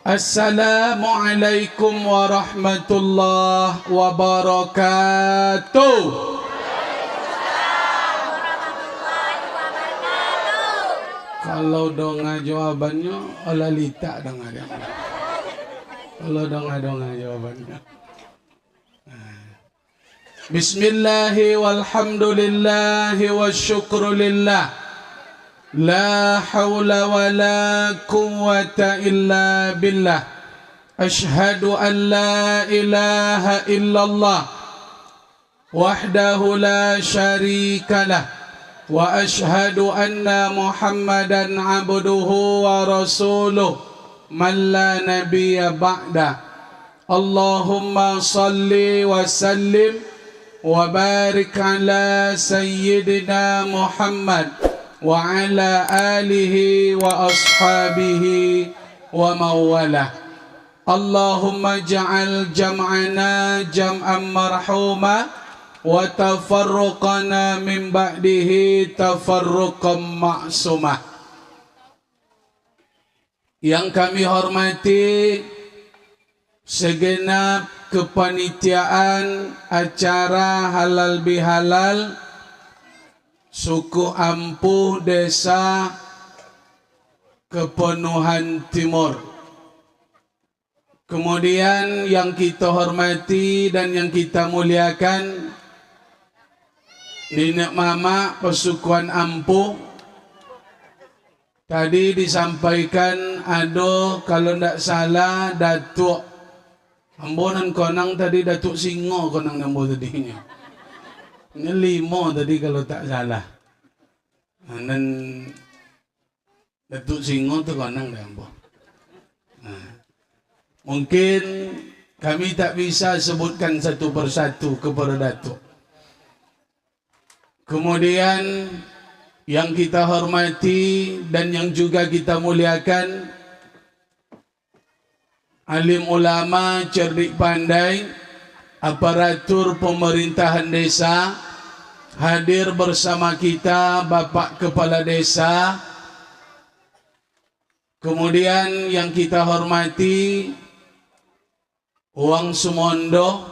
Assalamualaikum warahmatullahi wabarakatuh. Kalau donga jawabannya olah lita donga dia. Kalau donga jawabannya. Bismillahi walhamdulillahi wasyukrulillah. La hawla wa la quwwata illa billah. Ashhadu an la ilaha illallah wahdahu la syarika lah. Wa ashhadu anna Muhammadan abduhu wa rasuluh man la nabiyya ba'da. Allahumma salli wa sallim wa barik ala sayyidina Muhammad wa ala alihi wa ashabihi wa mawalah. Allahumma ja'al jam'ana jam'an marhuma wa tafarruqana min ba'dihi tafarruqan ma'sumah. Yang kami hormati segenap kepanitiaan acara halal bihalal Suku Ampuh Desa Kepenuhan Timur. Kemudian yang kita hormati dan yang kita muliakan Nenek Mama Pesukuan Ampuh. Tadi disampaikan ada kalau tidak salah Datuk Ambonan konang tadi Datuk Singo konang nambo tadinya. Ini 5 tadi kalau tak salah. Dan Datuk Singo tu konang dah ambo. Mungkin kami tak bisa sebutkan satu persatu kepada Datuk. Kemudian yang kita hormati dan yang juga kita muliakan alim ulama cerdik pandai, aparatur pemerintahan desa, hadir bersama kita Bapak Kepala Desa. Kemudian yang kita hormati Wang Sumondo,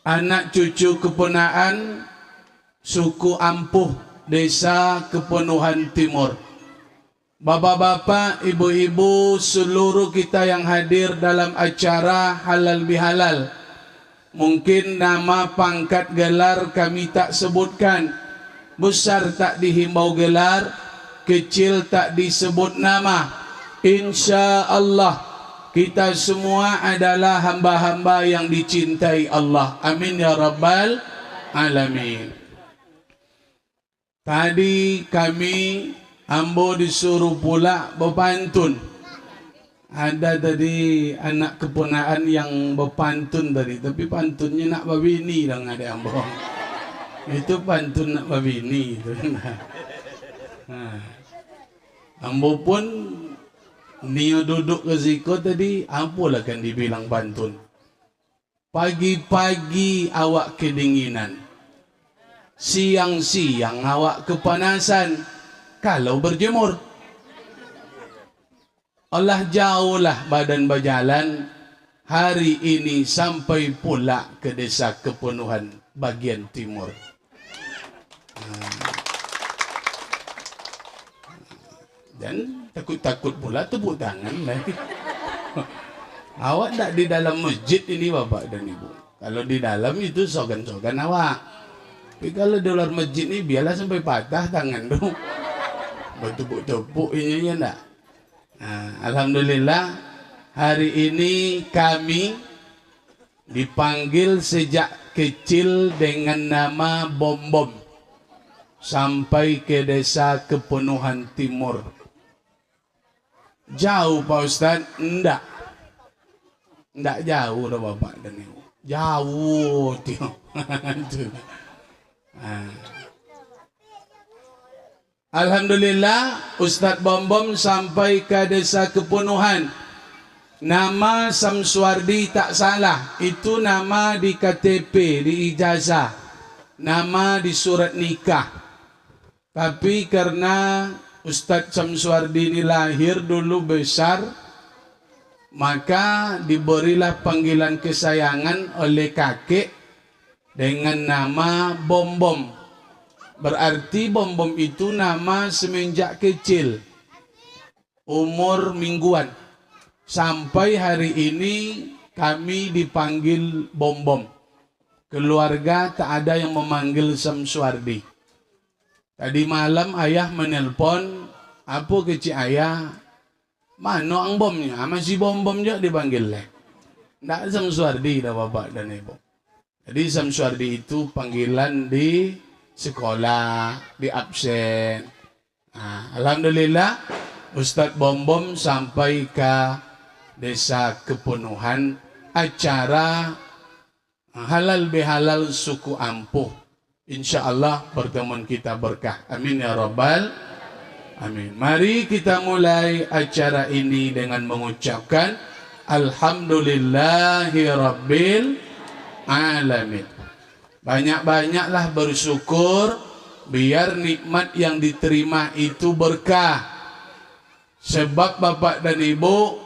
anak cucu keponaan suku Ampuh Desa Kepenuhan Timur. Bapak-bapak, ibu-ibu, seluruh kita yang hadir dalam acara halal bihalal. Mungkin nama, pangkat, gelar kami tak sebutkan. Besar tak dihimbau gelar, kecil tak disebut nama. Insya Allah kita semua adalah hamba-hamba yang dicintai Allah. Amin ya rabbal alamin. Tadi kami ambo disuruh pula berpantun. Ada tadi anak keponaan yang berpantun tadi, tapi pantunnya nak babini dah ada ambo. Itu pantun nak babini itu. Ambo pun nio duduk ke ziko tadi, apalah kan dibilang pantun. Pagi-pagi awak kedinginan, siang-siang awak kepanasan. Kalau berjemur, Allah jauhlah badan berjalan hari ini sampai pula ke Desa Kepenuhan bagian timur. Dan takut-takut pula tepuk tangan lagi. Awak tak di dalam masjid ini Bapak dan Ibu. Kalau di dalam itu sogan-sogan awak. Tapi kalau di luar masjid ini biarlah sampai patah tangan tu. Bertepuk-tepuk ini ya enggak. Alhamdulillah hari ini kami dipanggil sejak kecil dengan nama Bom Bom sampai ke Desa Kepenuhan Timur. Jauh Pak Ustaz? Enggak jauh dah Bapak dan Ibu. Jauh tu. Alhamdulillah Ustaz Bom Bom sampai ke Desa Kepenuhan. Nama Samsuardi tak salah, itu nama di KTP, di ijazah, nama di surat nikah. Tapi karena Ustaz Samsuardi ini lahir dulu besar maka diberilah panggilan kesayangan oleh kakek dengan nama Bom-Bom. Berarti Bom-Bom itu nama semenjak kecil, umur mingguan. Sampai hari ini kami dipanggil Bom-Bom. Keluarga tak ada yang memanggil Samsuardi. Tadi malam ayah menelpon, apa kecik ayah? Mana ang bomnya? Masih Bom-Bom juga dipanggil leh. Nggak Samsuardi dah bapak dan ibu. Jadi Samsuardi itu panggilan di sekolah, di absen. Nah, alhamdulillah Ustadz Bom-Bom sampai ke desa Kepenuhan acara halal bihalal suku Ampuh. Insya Allah pertemuan kita berkah. Amin ya rabbal amin. Mari kita mulai acara ini dengan mengucapkan Alhamdulillahi Rabbil Alamin. Banyak-banyaklah bersyukur biar nikmat yang diterima itu berkah. Sebab Bapak dan Ibu,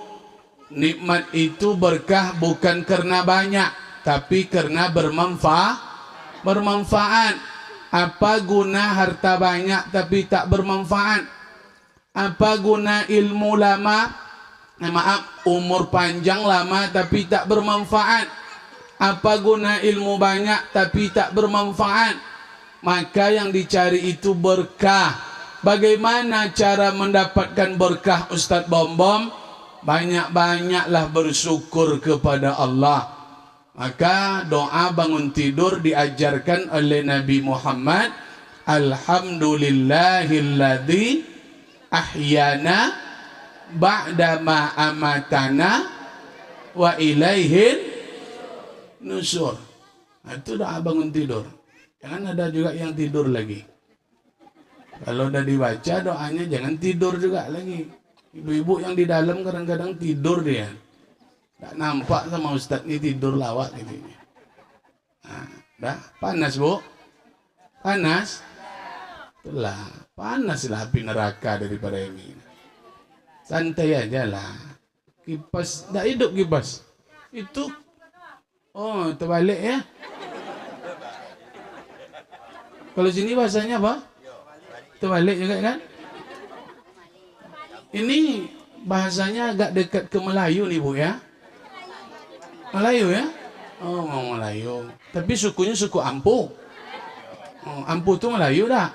nikmat itu berkah bukan karena banyak, tapi karena bermanfaat. Apa guna harta banyak tapi tak bermanfaat? Apa guna ilmu lama, umur panjang lama tapi tak bermanfaat? Apa guna ilmu banyak tapi tak bermanfaat? Maka yang dicari itu berkah. Bagaimana cara mendapatkan berkah Ustadz Bom-Bom? Banyak-banyaklah bersyukur kepada Allah. Maka doa bangun tidur diajarkan oleh Nabi Muhammad, Alhamdulillahilladzi ahyana ba'dama amatana wa ilaihil nusur. Nah, itu doa bangun tidur. Jangan ada juga yang tidur lagi. Kalau udah dibaca doanya jangan tidur juga lagi. Ibu-ibu yang di dalam kadang-kadang tidur dia. Tak nampak sama Ustadz ini tidur lawak gitu. Nah, dah panas bu? Panas? Itulah panaslah api neraka daripada ini. Santai aja lah. Kipas, tak hidup kipas. Itu, oh terbalik ya. Kalau sini bahasanya apa? Terbalik juga kan? Ini bahasanya agak dekat ke Melayu nih bu ya. Melayu ya? Oh mau Melayu. Tapi sukunya suku Ampuh. Oh, Ampuh tuh Melayu dah.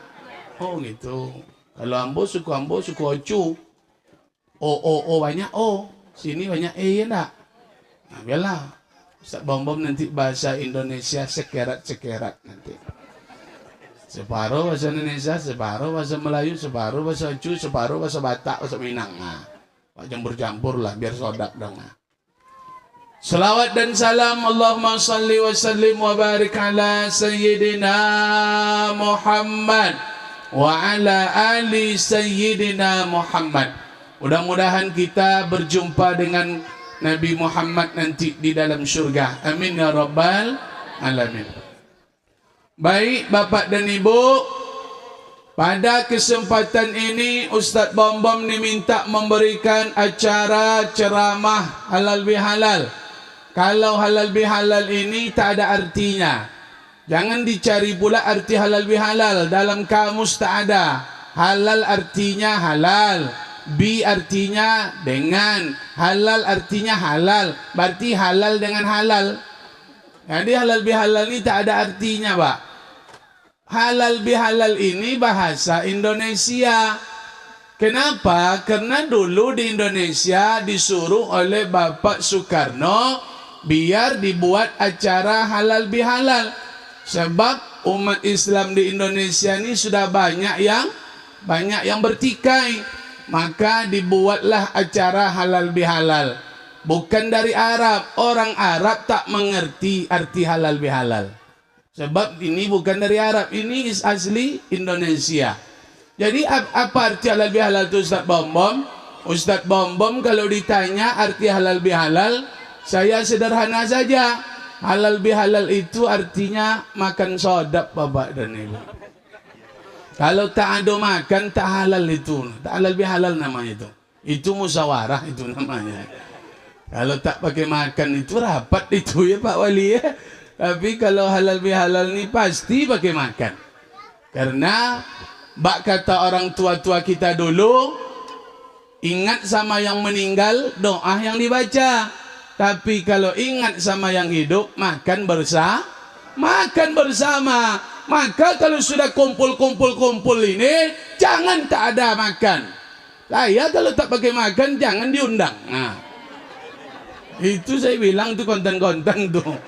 Oh gitu. Kalau Ampuh, suku Ocu. O banyak O. Sini banyak E ya enggak? Nah biarlah. Ustadz Bom-Bom nanti bahasa Indonesia sekerat-sekerat nanti. Separuh bahasa Indonesia, separuh bahasa Melayu, separuh bahasa Ocu, separuh bahasa Batak, bahasa Minang. Nah, campur-campur lah biar sodak dong. Nah. Salawat dan salam Allahumma salli wa sallim wa barik ala Sayyidina Muhammad wa ala ali Sayyidina Muhammad. Mudah-mudahan kita berjumpa dengan Nabi Muhammad nanti di dalam surga. Amin ya rabbal alamin. Baik Bapak dan Ibu, pada kesempatan ini Ustadz Bom-Bom diminta memberikan acara ceramah halal bihalal. Kalau halal bihalal ini tak ada artinya. Jangan dicari pula arti halal bihalal. Dalam kamus tak ada. Halal artinya halal. Bi artinya dengan. Halal artinya halal. Berarti halal dengan halal. Jadi halal bihalal ini tak ada artinya Pak. Halal bihalal ini bahasa Indonesia. Kenapa? Karena dulu di Indonesia disuruh oleh Bapak Soekarno biar dibuat acara halal bihalal. Sebab umat Islam di Indonesia ini sudah banyak yang bertikai. Maka dibuatlah acara halal bihalal. Bukan dari Arab. Orang Arab tak mengerti arti halal bihalal. Sebab ini bukan dari Arab. Ini asli Indonesia. Jadi apa arti halal bihalal itu Ustadz Bom-Bom? Ustadz Bom-Bom kalau ditanya arti halal bihalal, saya sederhana saja. Halal bihalal itu artinya makan sodap Bapak dan Ibu. Kalau tak ada makan tak halal itu. Tak halal bihalal namanya itu. Itu musyawarah itu namanya. Kalau tak pakai makan itu rapat itu ya Pak Wali ya. Tapi kalau halal bihalal ini pasti pakai makan. Karena bak kata orang tua-tua kita dulu, ingat sama yang meninggal, doa yang dibaca. Tapi kalau ingat sama yang hidup, makan bersama. Maka kalau sudah kumpul ini, jangan tak ada makan. Saya kalau tak pakai makan, jangan diundang. Nah, itu saya bilang tuh konten-konten tuh.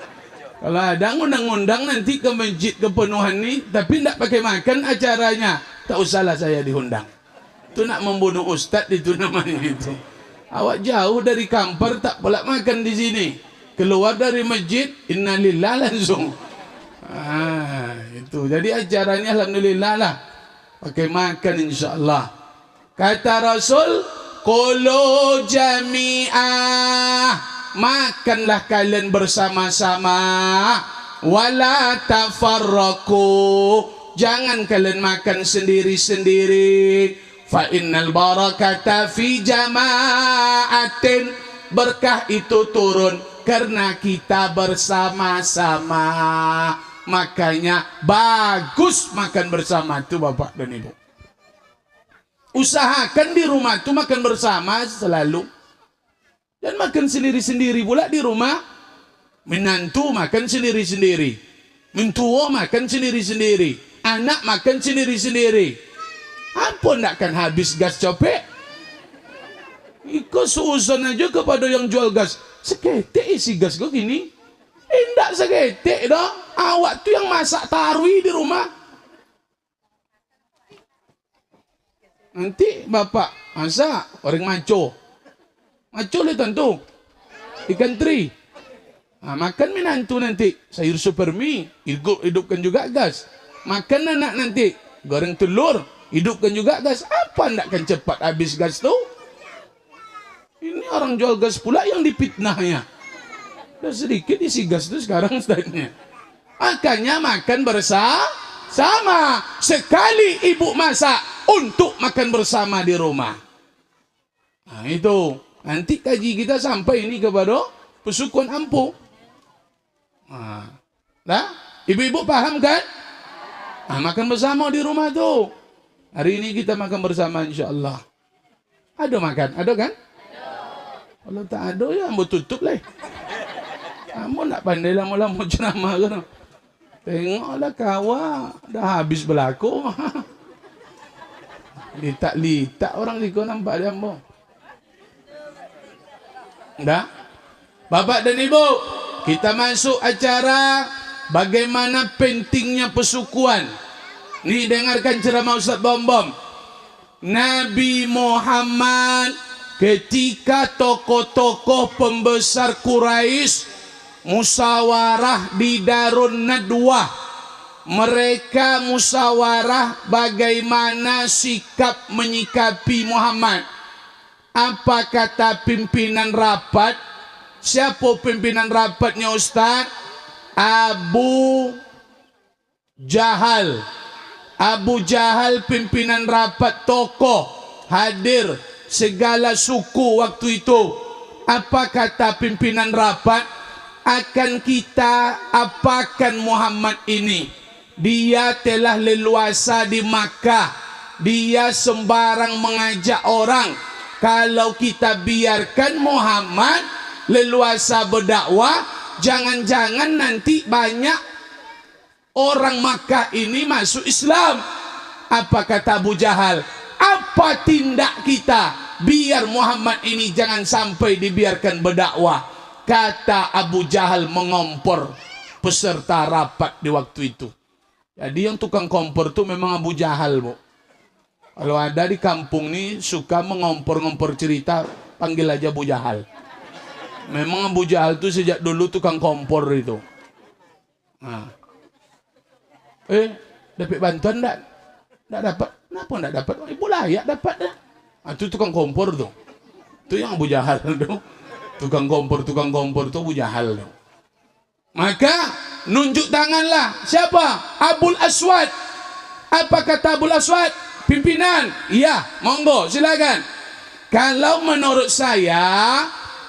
Kalau ada ngundang-ngundang nanti ke masjid kepenuhan nih, tapi tidak pakai makan acaranya, tak usahlah saya diundang. Itu nak membunuh ustadz itu namanya itu. Awak jauh dari kampar tak pula makan di sini. Keluar dari masjid, innalillah langsung. Itu. Jadi acaranya alhamdulillah lah. Pakai makan insyaallah. Kata Rasul, qulu jami'ah. Makanlah kalian bersama-sama, wala tafarraqu, jangan kalian makan sendiri-sendiri. Fa innal barakata fi jama'atin, berkah itu turun karena kita bersama-sama. Makanya bagus makan bersama itu Bapak dan Ibu. Usahakan di rumah itu makan bersama selalu. Dan makan sendiri-sendiri pula di rumah. Menantu makan sendiri-sendiri, mentua makan sendiri-sendiri, anak makan sendiri-sendiri. Apa nak kan habis gas copek? Ikut seuzon aja kepada yang jual gas. Seketek isi gas kok gini. Indak seketek dong. Awak tuh yang masak tarwi di rumah. Nanti bapak masak orang maco. Maco le tentu ikan teri. Makan menantu nanti sayur super mie, hidupkan juga gas. Makan anak nanti goreng telur, hidupkan juga gas. Apa ndak kan cepat habis gas tuh? Ini orang jual gas pula yang dipitnahnya. Udah sedikit isi gas tuh sekarang standnya. Makanya makan bersama. Sekali ibu masak untuk makan bersama di rumah. Nah itu. Nanti kaji kita sampai ini kepada Pesukuan Ampuh. Nah, ibu-ibu paham kan? Makan bersama di rumah tuh. Hari ini kita makan bersama insya Allah. Ada makan? Ada kan? Kalau tak ada ya ambo tutup lah. Kamu nak pandai lama-lama ceramah kan? Tengoklah kawan, dah habis berlaku. Litak-litak orang di kau nampak dia ambo. Dah, Bapak dan Ibu, kita masuk acara bagaimana pentingnya persukuan. Nih dengarkan ceramah Ustaz Bom-Bom. Nabi Muhammad ketika tokoh-tokoh pembesar Quraisy musyawarah di Darun Nadwah, mereka musyawarah bagaimana sikap menyikapi Muhammad. Apa kata pimpinan rapat? Siapa pimpinan rapatnya Ustaz? Abu Jahal. Abu Jahal pimpinan rapat tokoh, hadir segala suku waktu itu. Apa kata pimpinan rapat? Akan kita apakan Muhammad ini? Dia telah leluasa di Makkah. Dia sembarang mengajak orang. Kalau kita biarkan Muhammad leluasa berdakwah, jangan-jangan nanti banyak orang Makkah ini masuk Islam. Apa kata Abu Jahal? Apa tindak kita biar Muhammad ini jangan sampai dibiarkan berdakwah? Kata Abu Jahal mengompor peserta rapat di waktu itu. Jadi yang tukang kompor itu memang Abu Jahal, Bu. Kalau ada di kampung nih suka mengompor-ngompor cerita, panggil aja Abu Jahal. Memang Abu Jahal itu sejak dulu tukang kompor itu. Dapat bantuan enggak? Enggak dapat. Kenapa enggak dapat? Ibu layak dapat dah. Itu tukang kompor tuh. Itu yang Abu Jahal tuh. Tukang kompor tuh Abu Jahal tuh. Maka nunjuk tanganlah. Siapa? Abul Aswad. Apa kata Abul Aswad? Pimpinan, iya, monggo, silakan. Kalau menurut saya,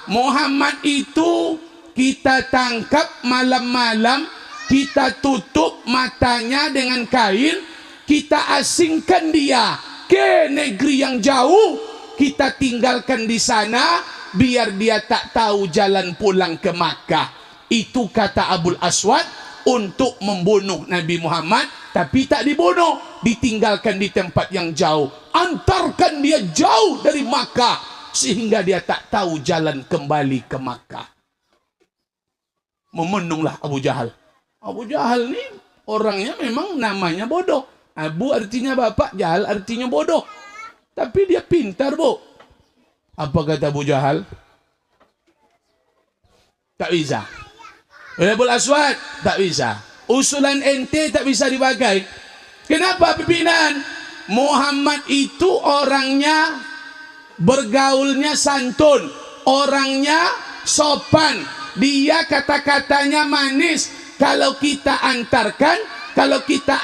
Muhammad itu kita tangkap malam-malam, kita tutup matanya dengan kain, kita asingkan dia ke negeri yang jauh, kita tinggalkan di sana biar dia tak tahu jalan pulang ke Makkah. Itu kata Abul Aswad untuk membunuh Nabi Muhammad, tapi tak dibunuh, ditinggalkan di tempat yang jauh, antarkan dia jauh dari Makkah sehingga dia tak tahu jalan kembali ke Makkah. Memenunglah Abu Jahal. Abu Jahal ni orangnya memang namanya bodoh. Abu artinya bapak, Jahal artinya bodoh. Tapi dia pintar, Bu. Apa kata Abu Jahal? Tak bisa. Abul Aswad, tak bisa. Usulan ente tak bisa dipakai. Kenapa pimpinan? Muhammad itu orangnya bergaulnya santun, orangnya sopan, dia kata-katanya manis. Kalau kita antarkan, kalau kita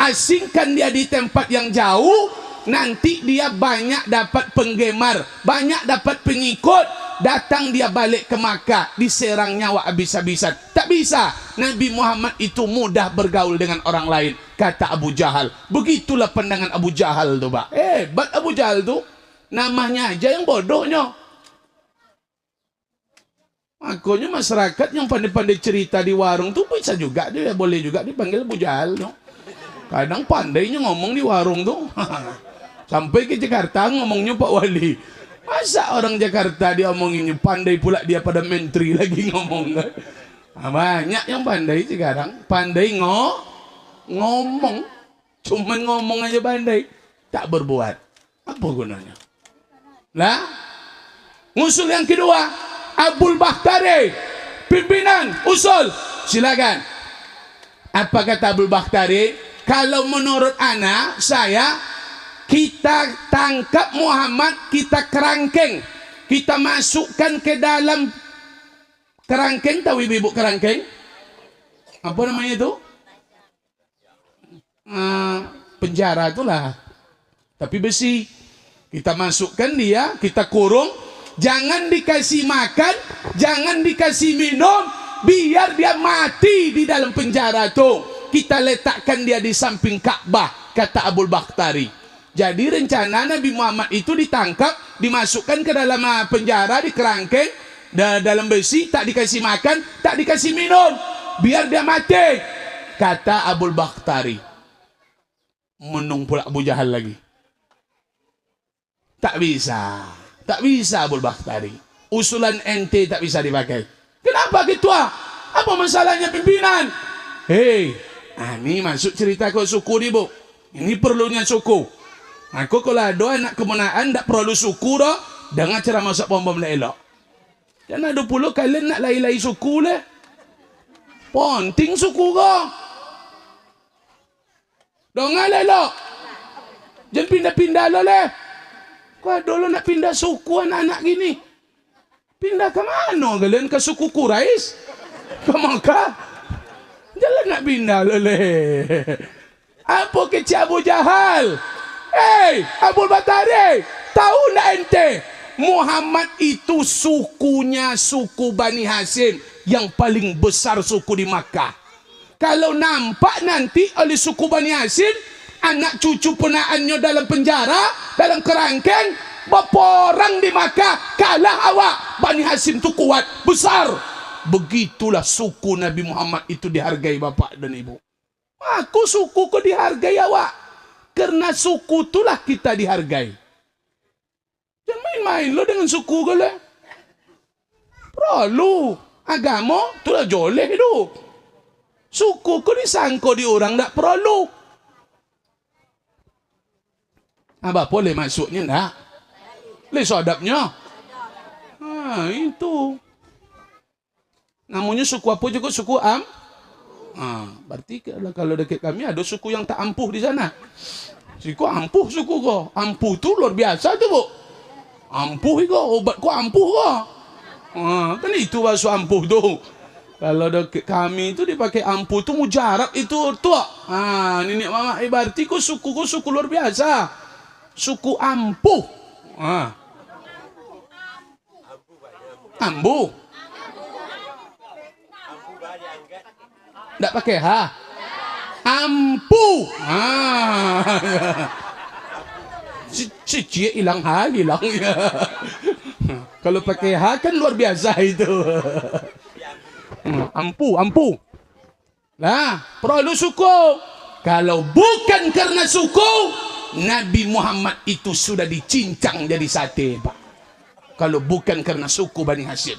asingkan dia di tempat yang jauh, nanti dia banyak dapat penggemar, banyak dapat pengikut. Datang dia balik ke Makkah, diserang nyawa habis-habisan. Tak bisa. Nabi Muhammad itu mudah bergaul dengan orang lain, kata Abu Jahal. Begitulah pandangan Abu Jahal tu, Pak. Hebat Abu Jahal tu. Namanya aja yang bodohnya. Makanya masyarakat yang pandai-pandai cerita di warung tu bisa juga dia, boleh juga dipanggil Abu Jahal tu. Kadang pandainya ngomong di warung tu. Sampai ke Jakarta ngomongnya Pak Wali. Masa orang Jakarta dia omonginnya, pandai pula dia pada menteri lagi ngomong. Banyak yang pandai sekarang, pandai ngomong, cuman ngomong aja pandai, tak berbuat. Apa gunanya? Lah, ngusul yang kedua, Abul Bakhtari, pimpinan usul, silakan. Apa kata Abul Bakhtari? Kalau menurut anak saya, kita tangkap Muhammad, kita kerangkeng, kita masukkan ke dalam kerangkeng. Tahu ibu kerangkeng? Apa namanya itu? Penjara itulah, tapi besi. Kita masukkan dia, kita kurung, jangan dikasih makan, jangan dikasih minum, biar dia mati di dalam penjara itu. Kita letakkan dia di samping Ka'bah, kata Abul Bakhtari. Jadi rencana Nabi Muhammad itu ditangkap, dimasukkan ke dalam penjara, dikerangkeng dalam besi, tak dikasih makan, tak dikasih minum, biar dia mati, kata Abul Bakhtari. Menung pula Abu Jahal lagi. Tak bisa, tak bisa Abul Bakhtari. Usulan ente tak bisa dipakai. Kenapa ketua? Apa masalahnya pimpinan? Ini masuk cerita ke suku ni, Bu. Ini perlunya suku. Aku kalau ada anak kemenaan tak perlu suku dah, dengan cara masak pom-pom elok. Dan ada pula kalian nak lai-lai suku lah. Penting suku kau. Dengar elok. Jangan pindah-pindah lo leh. Kau dulu nak pindah suku anak-anak gini. Pindah ke mana kalian? Ke suku Quraisy? Ke Makkah? Jangan nak pindah lo leh. Apa kecil Abu Jahal? Abul Bakhtari, tahu nak ente? Muhammad itu sukunya suku Bani Hashim, yang paling besar suku di Makkah. Kalau nampak nanti oleh suku Bani Hashim, anak cucu ponakannya dalam penjara, dalam kerangkeng, berapa orang di Makkah, kalah awak. Bani Hashim itu kuat, besar. Begitulah suku Nabi Muhammad itu dihargai bapak dan ibu. Aku suku kau dihargai awak. Karena suku itulah kita dihargai. Jangan main-main lo dengan suku kau lah. Perlu agama itulah joleh hidup. Suku kau disangko di orang tak perlu. Apa boleh masuknya tak? Boleh sodapnya. Itu. Namanya suku apa juga? Suku berarti kalau dekat kami ada suku yang tak ampuh di sana. Suku ampuh suku kau. Ampuh tu luar biasa tu, Bu. Ampuh kau, obat kau ampuh kau. Kan itu bahasa ampuh tu. Kalau dekat kami itu dipakai ampuh tu mujarab itu tua. Nenek mama berarti kau suku luar biasa. Suku ampuh. Ambu. Nggak pakai H. Ampu. Si Cie hilang H, hilang ya. Kalau pakai H kan luar biasa itu. Ampu, ampu. Lah, perlu suku. Kalau bukan karena suku, Nabi Muhammad itu sudah dicincang jadi sate, Pak. Kalau bukan karena suku Bani Hashim.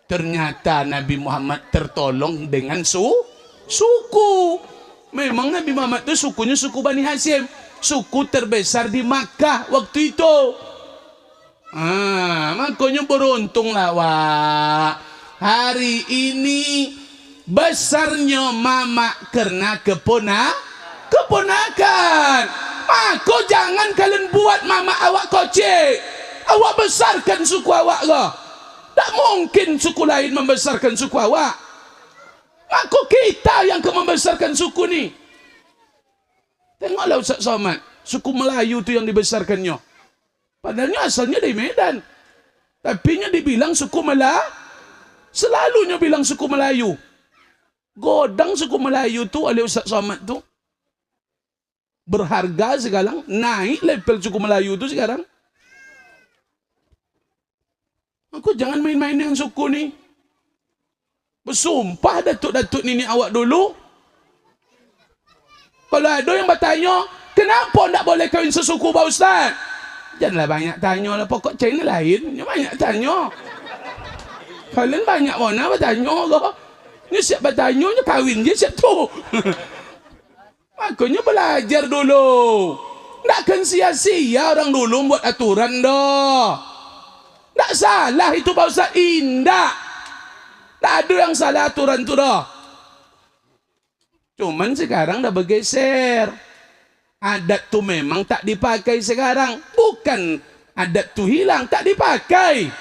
Ternyata Nabi Muhammad tertolong dengan suku. Memang Nabi Muhammad itu sukunya suku Bani Hashim. Suku terbesar di Makkah waktu itu. Makanya beruntunglah, Wak. Hari ini besarnya mama karena keponakan. Maka jangan kalian buat mama awak kocek. Awak besarkan suku awak kah? Tak mungkin suku lain membesarkan suku awak. Maka kita yang membesarkan suku ni. Tengoklah Ustaz Somad, suku Melayu tu yang dibesarkannya. Padahalnya asalnya dari Medan. Tapi nya dibilang suku Selalunya bilang suku Melayu. Godang suku Melayu tu oleh Ustaz Somad tu berharga sekarang, naik level suku Melayu tu sekarang. Aku jangan main-main dengan suku ni. Bersumpah datuk-datuk nini awak dulu. Kalau ada yang bertanya, kenapa tak boleh kahwin sesuku Pak Ustaz? Janganlah banyak tanya lah, pokok China lain. Banyak tanya. Kalian banyak mana bertanya kok. Ni siap bertanya, kahwin je siap tu. Makanya belajar dulu. Takkan sia-sia orang dulu buat aturan dah. Tak salah itu Pak Ustaz, indah. Tak ada yang salah aturan tu dah. Cuman sekarang dah bergeser. Adat tu memang tak dipakai sekarang. Bukan adat tu hilang, tak dipakai.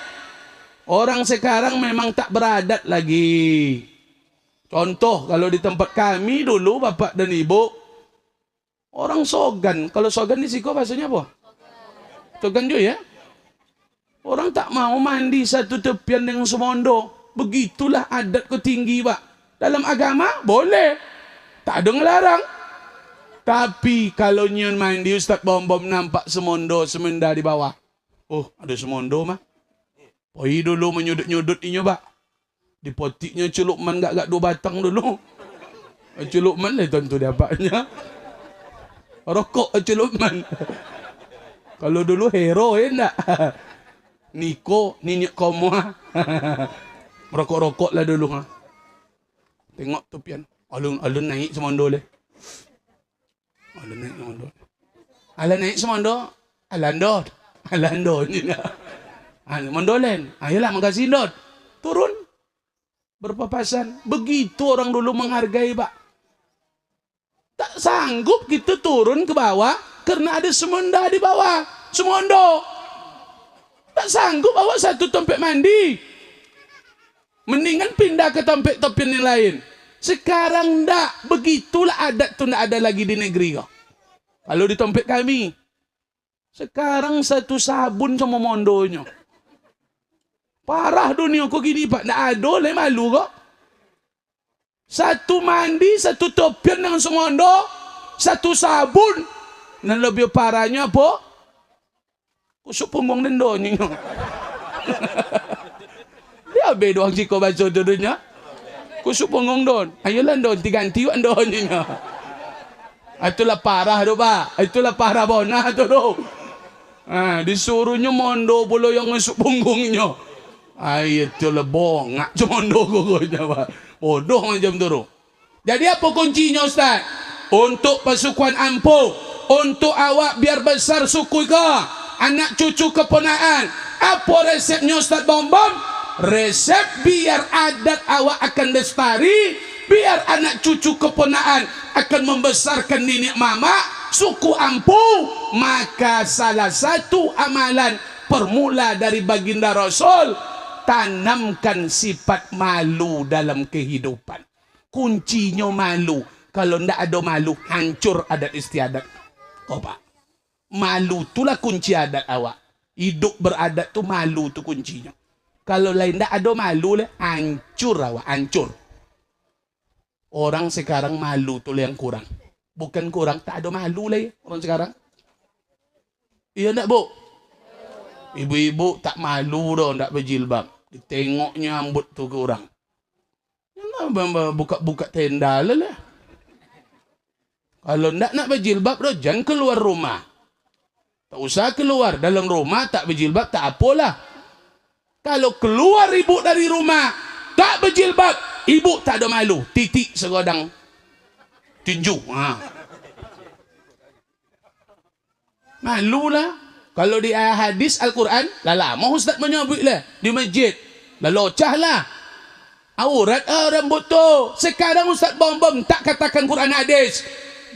Orang sekarang memang tak beradat lagi. Contoh, kalau di tempat kami dulu, bapak dan ibu, orang Sogan. Kalau Sogan di Siko bahasanya apa? Sogan juga ya? Orang tak mau mandi satu tepian dengan semondo. Begitulah adatku tinggi, Pak. Dalam agama, boleh. Tak ada ngelarang. Tapi kalau nyon mandi, Ustaz Bom-Bom nampak semondo, semenda di bawah. Oh, ada semondo mah. Poi dulu menyudut-nyudut inyo, Pak. Di potiknya celukman gak 2 batang dulu. Celukman lah tentu dapatnya. Rokok celukman. Kalau dulu hero enggak. Niko, Ninyak Komo. Merokok-rokok lah dulu. Tengok tu pian. Alun naik semondo le. Alun naik semondo. Alun naik semondo. Alando ni lah. Mondolen. Ayolah makasih dot. Turun. Berpapasan. Begitu orang dulu menghargai, Pak. Tak sanggup kita turun ke bawah karena ada semenda di bawah. Semondo. Tak sanggup bawa satu tompet mandi. Mendingan pindah ke tompet-tompet yang lain. Sekarang ndak. Begitulah adat tu ndak ada lagi di negeri kau. Kalau di tompet kami. Sekarang satu sabun sama mondonya. Parah dunia kau gini, Pak. Ndak ada lah, malu kau. Satu mandi, satu topian dengan semondo, satu sabun. Dan lebih parahnya apa? Kusuk punggung dendonnya. Dia bedoang jika baca dulunya. Kusuk punggung don. Ayolah don, diganti wak donnya. Itulah parah tu, Pak. Itulah parah bonah tu. Disuruhnya mondo pula yang ngesuk punggungnya. Itulah bongak mondo kokonya, Pak. Bodoh macam tu. Jadi apa kuncinya, Ustaz? Untuk pasukan Ampuh, untuk awak biar besar suku kau, anak cucu keponaan. Apa resepnya, Ustaz Bom-Bom? Resep biar adat awak akan lestari, biar anak cucu keponaan akan membesarkan nenek mama suku Ampuh. Maka salah satu amalan permula dari baginda Rasul, tanamkan sifat malu dalam kehidupan. Kuncinya malu. Kalau tidak ada malu, hancur adat istiadat. Oh, Pak. Malu itulah kunci adat awak. Hidup beradat tu malu tu kuncinya. Kalau lain tak ada malu lah, hancur awak, hancur. Orang sekarang malu tu yang kurang. Bukan kurang, tak ada malu lah ya, orang sekarang. Iya tak bu? Ibu-ibu tak malu dah, tak berjilbab. Ditengoknya rambut tu ke orang. Buka-buka tenda lah. Kalau tak nak berjilbab dah, jangan keluar rumah. Tak usah keluar. Dalam rumah tak berjilbab, tak apalah. Kalau keluar ibu dari rumah tak berjilbab, ibu tak ada malu. Titik segodang tinju. Malulah. Kalau di hadis Al-Quran, lama ustaz menyebut lah di masjid. Locah lah. Aurat rambut tu. Sekarang ustaz bom tak katakan Quran hadis.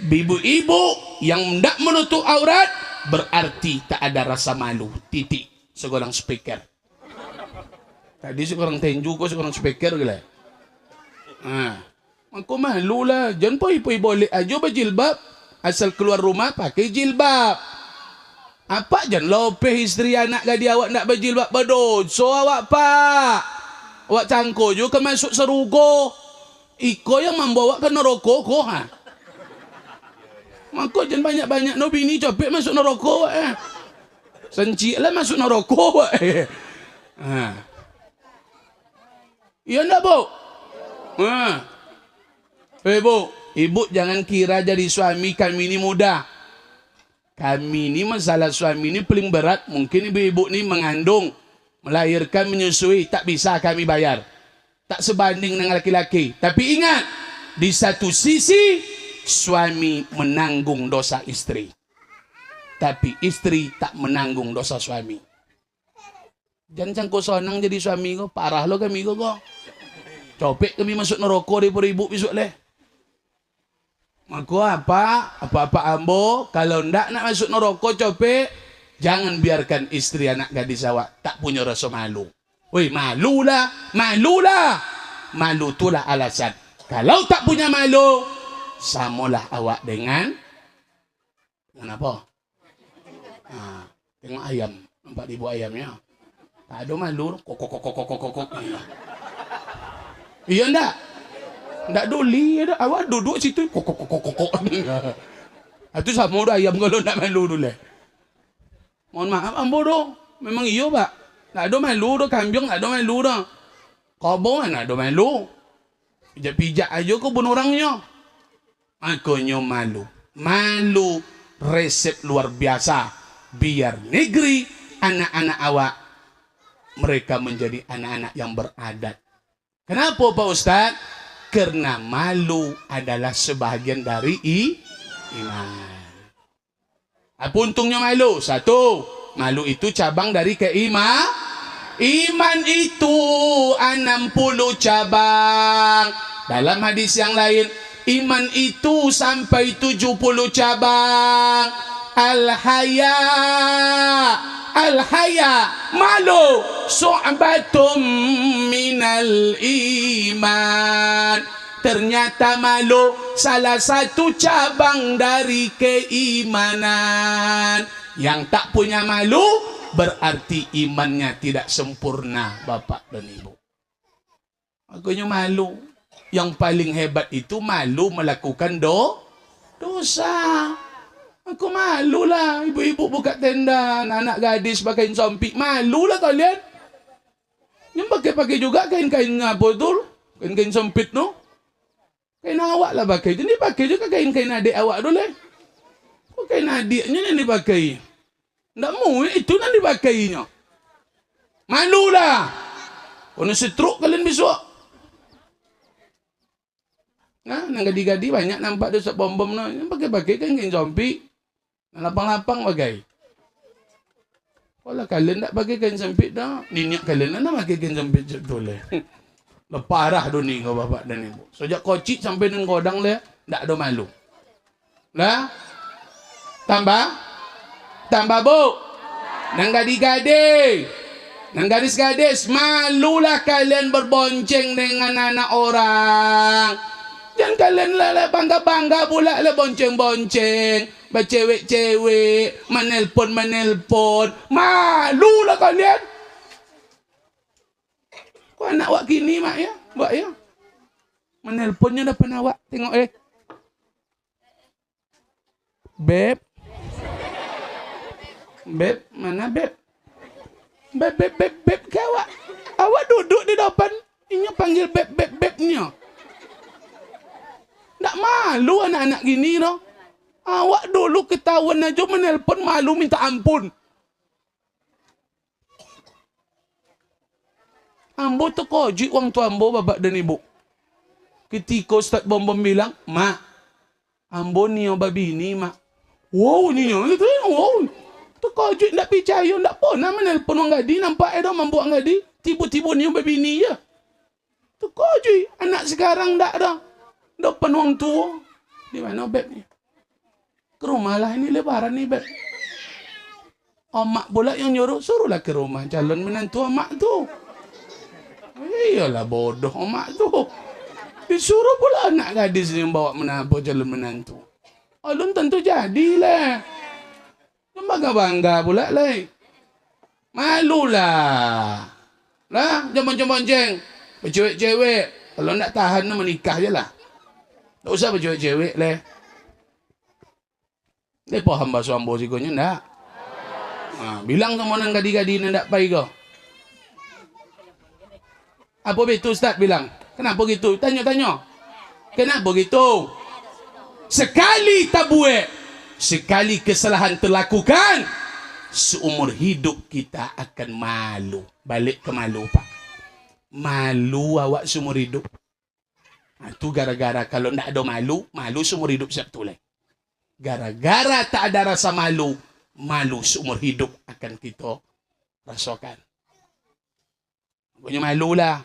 Ibu-ibu yang tak menutup aurat berarti tak ada rasa malu. Titik segodang speaker. Tadi seorang tenju kau seorang speaker ke lah. Aku malu lah. Jangan poi-poi boleh aja berjilbab. Asal keluar rumah pakai jilbab. Apa jangan lopeh isteri anak gadi awak nak berjilbab berdosa awak pak. Awak cangko juga masuk serugo. Iko yang membawa ke neraka kau ha. Maka jangan banyak-banyak no bini capek masuk neraka Sencik lah masuk neraka Iya enggak bu? Bu, ibu jangan kira jadi suami kami ini mudah. Kami ini masalah suami ini paling berat. Mungkin ibu-ibu ini mengandung, melahirkan, menyusui, tak bisa kami bayar. Tak sebanding dengan laki-laki. Tapi ingat, di satu sisi suami menanggung dosa istri. Tapi istri tak menanggung dosa suami. Jangan cangko sonang jadi suami ko, parah lo kami ko. Copek kami masuk neraka daripada ibu besok leh. Maka apa ambo, kalau ndak nak masuk neraka copek, jangan biarkan istri anak gadis awak tak punya rasa malu. Woi, malulah. Malu itulah alasan. Kalau tak punya malu, samalah awak dengan apa? Tengok ayam, nampak ibu ayamnya. Tak ada malu, kok. Iya ndak? Ndak duli, awak duduk situ, kok. Itu sama dah ayam kalau ndak malu dulu. Mohon maaf ambo doh, memang iyo pak. Ndak ada malu doh, kambing ndak ada malu doh. Kobong mana ada malu? Pijak aja kau bunuh orangnya. Makanya malu. Malu resep luar biasa. Biar negeri anak-anak awak mereka menjadi anak-anak yang beradat. Kenapa Pak Ustadz? Karena malu adalah sebahagian dari iman. Apa untungnya malu? Satu, malu itu cabang dari keimanan. Iman itu 60 cabang. Dalam hadis yang lain, iman itu sampai 70 cabang. Al-haya, malu, su'batum minal iman. Ternyata malu salah satu cabang dari keimanan. Yang tak punya malu berarti imannya tidak sempurna, Bapak dan Ibu. Makanya malu. Yang paling hebat itu malu melakukan dosa. Aku malu lah. Ibu-ibu buka tenda, anak gadis pakai sompik. Malu lah kalian. Yang pakai-pakai juga kain-kain apa tu? Kain-kain sempit no? Kain awak lah pakai. Jadi pakai juga kain-kain adik awak dulu. Kok kain adiknya yang dipakai? Nggak mau, itu yang dipakainya. Malu lah. Kena setruk kalian besok. Nah, nang gadi-gadi banyak nampak dosa bom-bom no. Yang pakai-pakai kain-kain sompik. Lapang-lapang bagai. Kalau kalian tak pakai kain sempit dah, ninyak kalian nak pakai kain sempit betul le. Parah dunia kau bapak dan ibu. Sejak kocik sampai dengan godang le, tak ada malu. Lah, tambah bu. Nang gadi-gadi, nang gadis-gadis, malulah kalian berbonceng dengan anak orang. Jangan kalian lah bangga-bangga pula lah bonceng-bonceng, bercewek-cewek, menelpon. Malulah kalian. Kok anak awak gini mak ya, mbak ya? Menelponnya depan awak, tengok Beb. Beb, mana Beb? Beb ke awak? Awak duduk di depan, ini panggil Bebnya. Nggak malu anak-anak gini loh. Awak dulu ketahuan aja menelpon malu minta ampun. Ambo terkojik orang tua ambo, bapak dan ibu. Ketika Ustaz Bom bilang, Mak, ambo ni yang babi ni, Mak. Wow, ni yang itu, wow. Terkojik, tak percaya, tak pernah menelpon orang gadi, nampak ada mampu orang gadi. Tiba-tiba ni yang babi ni ya. Terkojik, anak sekarang tak ada. Depan orang tua. Di mana Beb ni? Ke rumah lah, ini lebaran ni Beb. Mak pula yang nyuruh, suruhlah ke rumah calon menantu mak tu. Iyalah bodoh mak tu. Disuruh pula anak gadis yang bawa menapa calon menantu. Alun tentu jadilah. Bangga-bangga pula lah. Malulah. Lah, jangan-jangan bercewek-cewek. Kalau nak tahan menikah je lah. Tak usah bercewek-cewek lah. Dia paham bahasa ambo sikonya ndak? Bilang sama orang gadi-gadi ni ndak pai kau. Apa betul Ustaz bilang? Kenapa gitu? Tanya-tanya. Kenapa gitu? Sekali tak buat, sekali kesalahan terlakukan, seumur hidup kita akan malu. Balik ke malu Pak. Malu awak seumur hidup. Itu gara-gara kalau ndak ada malu, malu seumur hidup sabtu lah. Gara-gara tak ada rasa malu, malu seumur hidup akan kita rasakan. Punya malu lah.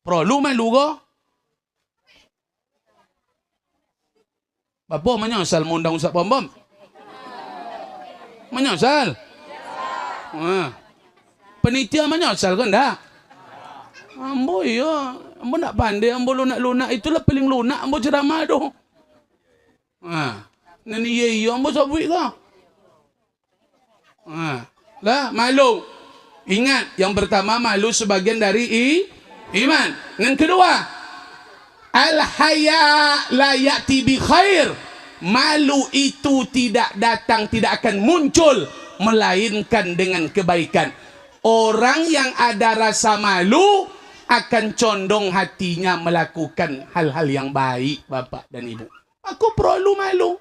Perlu malu kau? Bapa menyesal mengundang Ustaz Bom? Menyesal? Penitia menyesal kan tak? Ambo ya, ambo nak pandai, ambo lunak-lunak itulah paling lunak ambo ceramah tu. Nani ye ambo sabui kau. Lah malu. Ingat, yang pertama malu sebagian dari iman. Yang kedua, al-haya la ya'ti bi khair. Malu itu tidak datang, tidak akan muncul melainkan dengan kebaikan. Orang yang ada rasa malu akan condong hatinya melakukan hal-hal yang baik, Bapak dan Ibu. Aku perlu malu.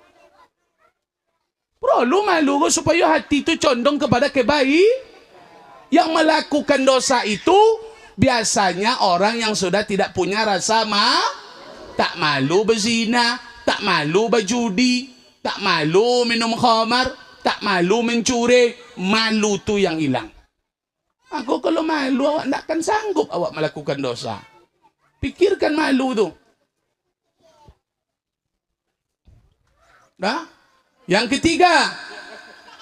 Perlu malu supaya hati itu condong kepada kebaikan. Yang melakukan dosa itu biasanya orang yang sudah tidak punya rasa tak malu berzina, tak malu berjudi, tak malu minum khamar, tak malu mencuri. Malu tu yang hilang. Aku kalau malu awak tak akan sanggup awak melakukan dosa. Pikirkan malu tu. Dah? Yang ketiga,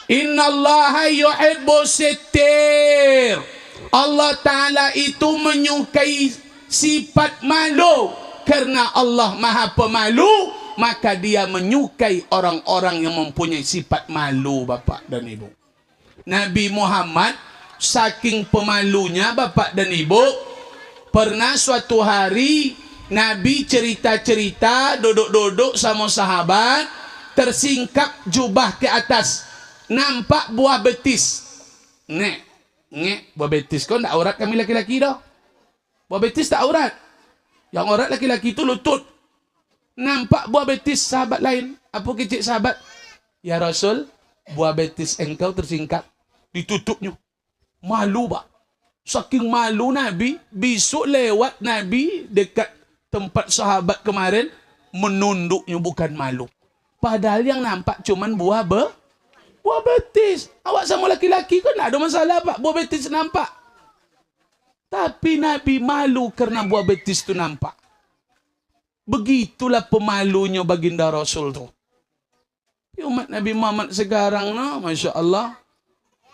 innallaha yuhibbus sittir. Allah Ta'ala itu menyukai sifat malu. Karena Allah Maha Pemalu, maka dia menyukai orang-orang yang mempunyai sifat malu, Bapak dan Ibu. Nabi Muhammad saking pemalunya, Bapak dan Ibu, pernah suatu hari Nabi cerita-cerita duduk-duduk sama sahabat, tersingkap jubah ke atas, nampak buah betis. Buah betis kau tak aurat kami laki-laki dah. Buah betis tak aurat. Yang aurat laki-laki itu lutut. Nampak buah betis sahabat lain. Apa kecik sahabat? Ya Rasul, buah betis engkau tersingkap. Ditutupnya. Malu pak. Saking malu Nabi, besok lewat Nabi dekat tempat sahabat kemarin, menunduknya bukan malu. Padahal yang nampak cuman buah betis. Awak sama laki-laki kan tak ada masalah pak. Buah betis nampak. Tapi Nabi malu karena buah betis itu nampak. Begitulah pemalunya baginda Rasul tu. Umat Nabi Muhammad sekarang, no, Masya Allah.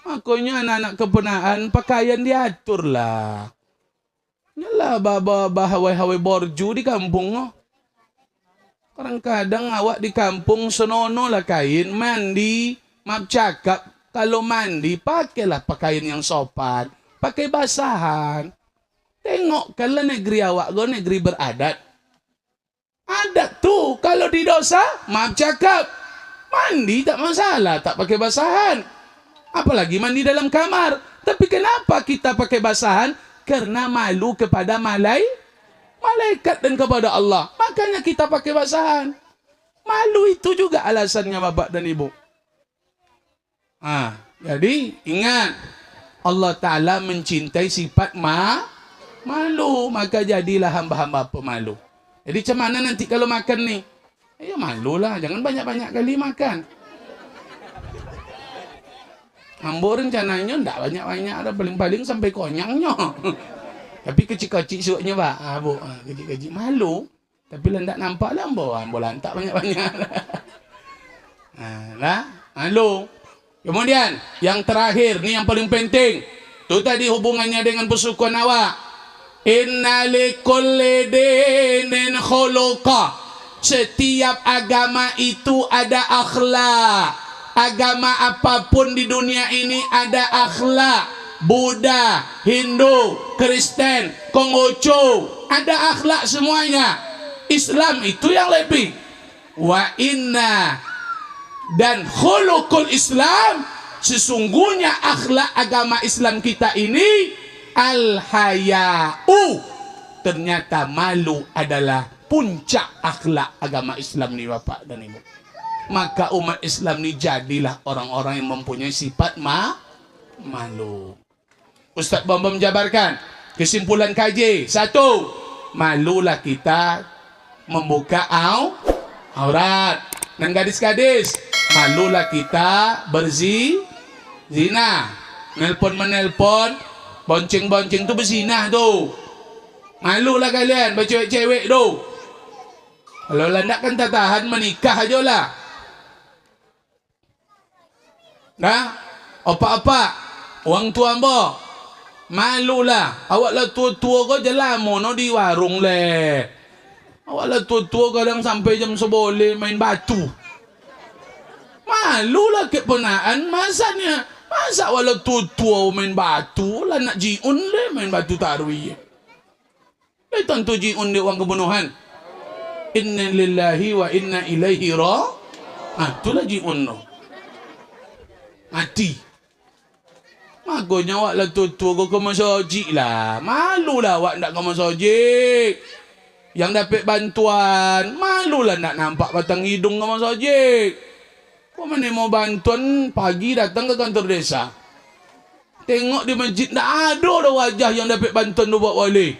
Makanya anak-anak kepenaan pakaian diatur lah. Yalah baba hawai-hawai borju di kampung. No. Kadang-kadang awak di kampung senono lah kain, mandi, maaf cakap, kalau mandi pakailah pakaian yang sopan, pakai basahan. Tengok kalau negeri awak go negeri beradat. Adat tuh kalau di dosa, maaf cakap, mandi tak masalah, tak pakai basahan. Apalagi mandi dalam kamar. Tapi kenapa kita pakai basahan? Karena malu kepada malaikat dan kepada Allah. Makanya kita pakai basahan. Malu itu juga alasannya Bapak dan Ibu. Jadi ingat, Allah Ta'ala mencintai sifat malu. Maka jadilah hamba-hamba pemalu. Jadi macam mana nanti kalau makan nih? Ya malulah, jangan banyak-banyak kali makan. Ambo rencananya enggak banyak-banyak, ada paling-paling sampai konyangnya. Tapi kecil-kecil suaknya Pak. Bu, kecil-kecil malu. Tapi lah enggak nampak lah ambo lantak banyak-banyak. Malu. Kemudian yang terakhir nih yang paling penting. Itu tadi hubungannya dengan persukuan awak. Inna likulli dinin khuluqa. Setiap agama itu ada akhlak. Agama apapun di dunia ini ada akhlak. Buddha, Hindu, Kristen, Konghucu, ada akhlak semuanya. Islam itu yang lebih. Wa inna, dan khuluqul Islam, sesungguhnya akhlak agama Islam kita ini al-haya'u. Ternyata malu adalah puncak akhlak agama Islam nih Bapak dan Ibu. Maka umat Islam ini jadilah orang-orang yang mempunyai sifat malu. Ustaz Bambam jabarkan kesimpulan KJ. 1, malulah kita membuka aurat. Dan gadis-gadis, malulah kita berzina. Menelpon, bonceng-bonceng tu berzina tu. Malulah kalian, bercewek-cewek tu. Kalau landak kan tak tahan, menikah aja lah. Apa-apa, orang tua ambo, malulah. Awak lah tua-tua kau jelamo no di warung le. Awak lah tua-tua kadang sampai jam 11 main batu. Malulah keponaan masanya. Masa awak lah tua-tua main batu lah nak jiun le main batu tarwih. Tentu jiun dia uang kebunuhan. Inna lillahi wa inna ilaihi itulah jiun no. Mati. Makanya awak lah tua-tua kau masjid lah. Malulah awak nak ke masjid. Yang dapat bantuan, malulah nak nampak batang hidung ke masjid. Kau mana mau bantuan pagi datang ke kantor desa. Tengok di masjid tak ada wajah yang dapat bantuan tu buat wali.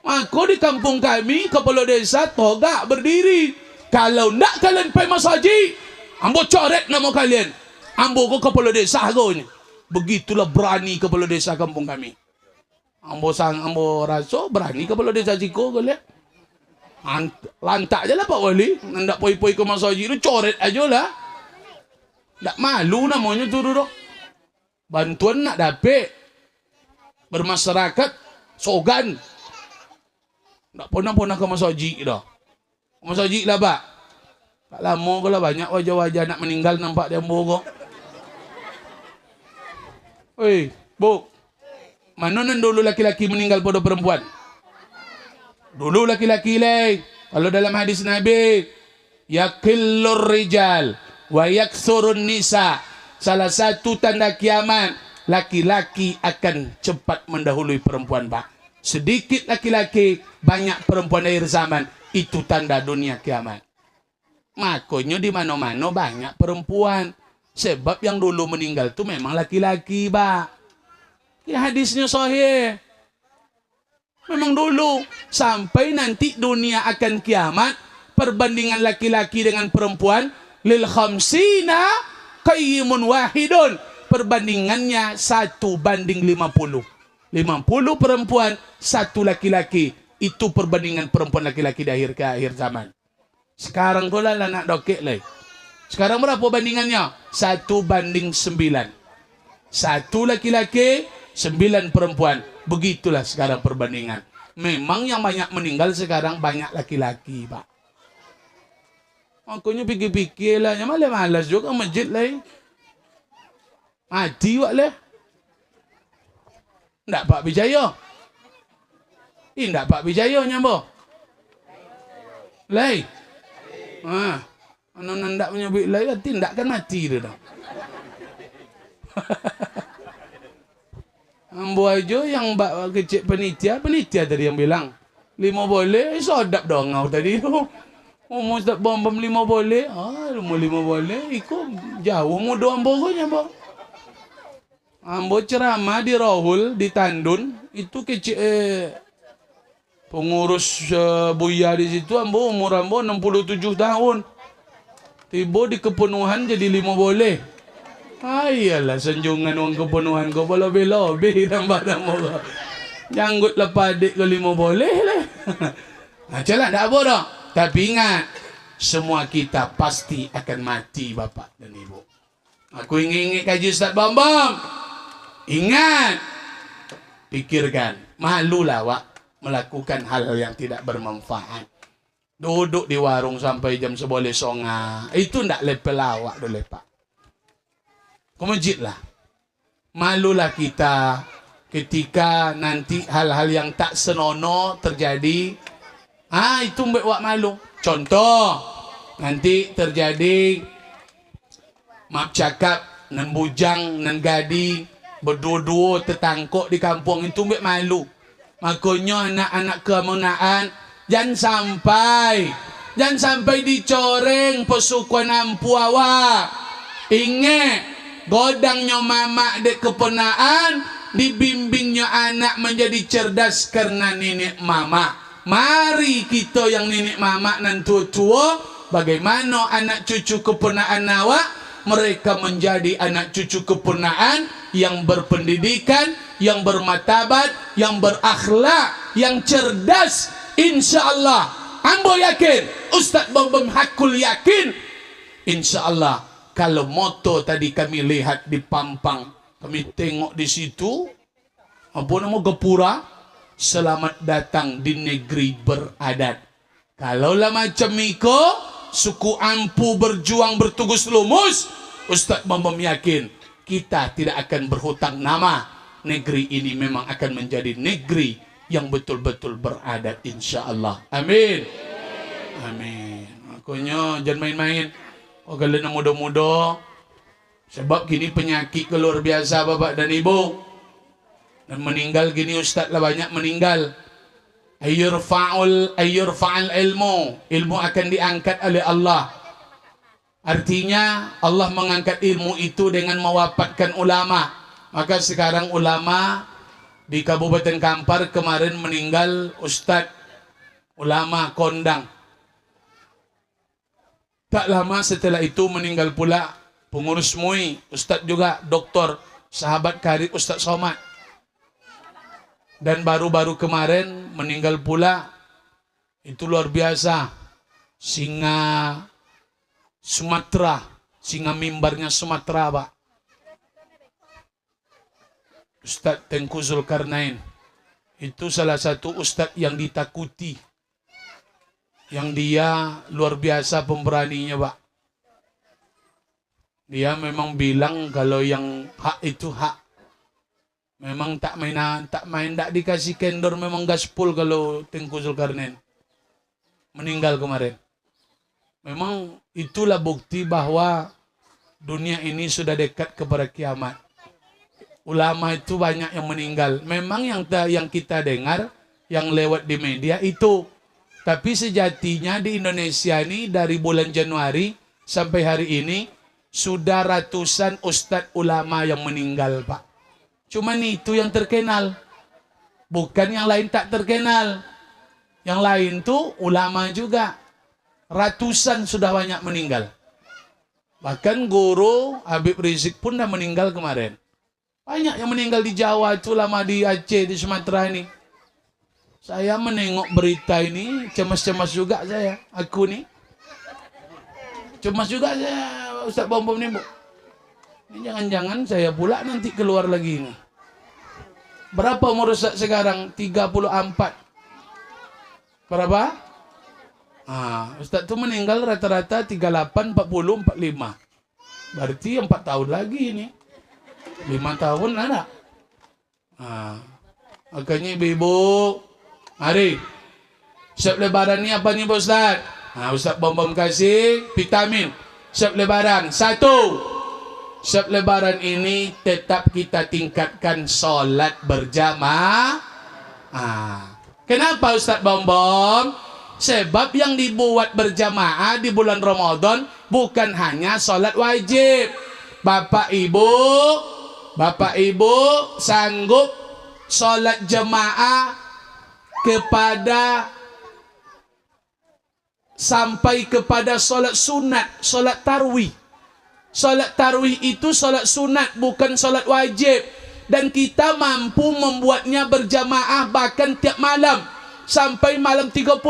Maka di kampung kami, kepala desa togak berdiri. Kalau nak kalian pergi masjid, ambo coret nama kalian. Ambo ko kepala desa agonya. Begitulah berani kepala desa kampung kami. Ambo rasa berani kepala desa Ciko kalian. Lantak je lah Pak Wali. Nak poi-poi ke masjid itu coret aja lah. Tak malu namanya tu duduk. Bantuan nak dapat bermasyarakat sogan. Tak pernah ke masjid dah. Masjid lah Pak. Tak lama ke lah banyak wajah-wajah nak meninggal nampak dia ambo. Oi, Bu. Mana nan dulu laki-laki meninggal pada perempuan? Dulu laki-laki le. Kalau dalam hadis Nabi, yaqillur rijal wa yaksurun nisa. Salah satu tanda kiamat, laki-laki akan cepat mendahului perempuan, Pak. Sedikit laki-laki, banyak perempuan akhir zaman. Itu tanda dunia kiamat. Makanya di mana-mana banyak perempuan. Sebab yang dulu meninggal itu memang laki-laki, Pak. Ya hadisnya sahih. Memang dulu. Sampai nanti dunia akan kiamat. Perbandingan laki-laki dengan perempuan. Lil khamsina qayyimun wahidun. Perbandingannya 1:50. 50 perempuan, 1 laki-laki. Itu perbandingan perempuan laki-laki di akhir zaman. Sekarang kau lah nak dokek lah. Sekarang berapa bandingannya? 1:9. 1 laki-laki, 9 perempuan. Begitulah sekarang perbandingan. Memang yang banyak meninggal sekarang banyak laki-laki, Pak. Makanya pikir-pikir lah. Yang malas juga masjid lah. Mati wak lah. Tak Pak Bijaya. Indak Pak Wijaya nyambo. Lai. Anu nandak menyebut lai tindak kan mati dia dah. Ambo aja yang kecil penitia tadi yang bilang 5 boleh, sodap dong ngau tadi tu. Umur tak bom 5 boleh. Umur 5 boleh, ikut jauh muda ambo ko nyambo. Ambo ceramah di Rohul, di Tandun, itu kecil pengurus buya di situ, umur ambo 67 tahun. Tiba di kepenuhan jadi 5 boleh. Iyalah sanjungan uang kepenuhan ko lebih-lebih tambah-tambah ko. Janggut lepas adik ke 5 boleh lah. Macam lah, tak apa dah. Tapi ingat, semua kita pasti akan mati Bapak dan Ibu. Aku ingin kaji Ustaz Bambam. Ingat, pikirkan, malulah Wak melakukan hal yang tidak bermanfaat. Duduk di warung sampai jam 11 songa. Itu ndak lepel awak dulu Pak. Ke masjid lah. Malulah kita ketika nanti hal-hal yang tak senonoh terjadi. Itu buat malu. Contoh, nanti terjadi maaf cakap nan bujang nan gadi berdua-dua tertangkuk di kampung, itu buat malu. Makanya anak-anak kemunaan jangan sampai dicoreng pesukuan ampu awak. Ingat, godangnya mama dek kepenaan, dibimbingnya anak menjadi cerdas karena nenek mama. Mari kita yang nenek mama nan tua-tua, bagaimana anak cucu kepenaan awak, mereka menjadi anak cucu kepenaan yang berpendidikan, yang bermartabat, yang berakhlak, yang cerdas. InsyaAllah, ambo yakin, Ustaz Bambam Hakul yakin, InsyaAllah, kalau moto tadi kami lihat di Pampang, kami tengok di situ, apa nama Gapura, selamat datang di negeri beradat. Kalaulah macam Miko, suku Ampu berjuang bertugus lumus, Ustaz Bambam yakin, kita tidak akan berhutang nama. Negeri ini memang akan menjadi negeri yang betul-betul beradat insyaAllah. Amin. Amin. Makanya jangan main-main. Kalau nak muda-muda, sebab gini penyakit luar biasa Bapak dan Ibu. Dan meninggal gini Ustaz lah banyak meninggal. Ayyurfa'al ilmu akan diangkat oleh Allah. Artinya Allah mengangkat ilmu itu dengan mewafatkan ulama. Maka sekarang ulama di Kabupaten Kampar kemarin meninggal Ustadz ulama kondang. Tak lama setelah itu meninggal pula pengurus MUI, Ustadz juga doktor, sahabat karib Ustadz Somad. Dan baru-baru kemarin meninggal pula, itu luar biasa, singa Sumatera, singa mimbarnya Sumatera Pak. Ustadz Tengku Zulkarnain. Itu salah satu ustadz yang ditakuti. Yang dia luar biasa pemberaninya Pak. Dia memang bilang kalau yang hak itu hak. Memang tak dikasih kendor, memang gaspol kalau Tengku Zulkarnain. Meninggal kemarin. Memang itulah bukti bahwa dunia ini sudah dekat kepada kiamat. Ulama itu banyak yang meninggal. Memang yang kita dengar, yang lewat di media itu. Tapi sejatinya di Indonesia ini dari bulan Januari sampai hari ini sudah ratusan ustadz ulama yang meninggal Pak. Cuman itu yang terkenal. Bukan yang lain tak terkenal. Yang lain tuh ulama juga. Ratusan sudah banyak meninggal. Bahkan guru Habib Rizik pun dah meninggal kemarin. Banyak yang meninggal di Jawa itu, lama di Aceh, di Sumatera ini. Saya menengok berita ini, cemas-cemas juga saya. Aku nih. Cemas juga saya, Ustaz Bambam nih, Bu. Ini jangan-jangan saya pula nanti keluar lagi ini. Berapa umur Ustaz sekarang? 34. Berapa? Ustaz itu meninggal rata-rata 38, 40, 45. Berarti 4 tahun lagi ini. 5 tahun ada. Makanya ibu-ibu Mari. Siap lebaran ni apa ni Pak Ustaz? Ustaz Bom kasih vitamin. Siap lebaran. 1. Siap lebaran ini tetap kita tingkatkan solat berjamaah. Kenapa Ustaz Bom? Sebab yang dibuat berjamaah di bulan Ramadan bukan hanya solat wajib. Bapak Ibu sanggup solat jemaah sampai kepada solat sunat, solat tarwih. Solat tarwih itu solat sunat, bukan solat wajib. Dan kita mampu membuatnya berjamaah bahkan tiap malam sampai malam 30.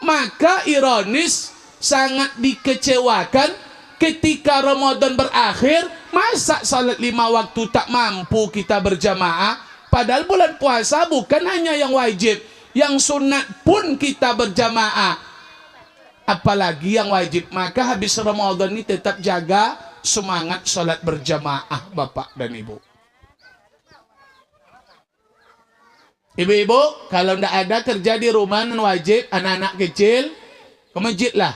Maka ironis, sangat dikecewakan ketika Ramadan berakhir, masa salat 5 waktu tak mampu kita berjamaah. Padahal bulan puasa bukan hanya yang wajib, yang sunat pun kita berjamaah, apalagi yang wajib. Maka habis Ramadan ini tetap jaga semangat salat berjamaah Bapak dan Ibu. Ibu-ibu, kalau tidak ada kerja di rumah non wajib, anak-anak kecil ke masjid lah,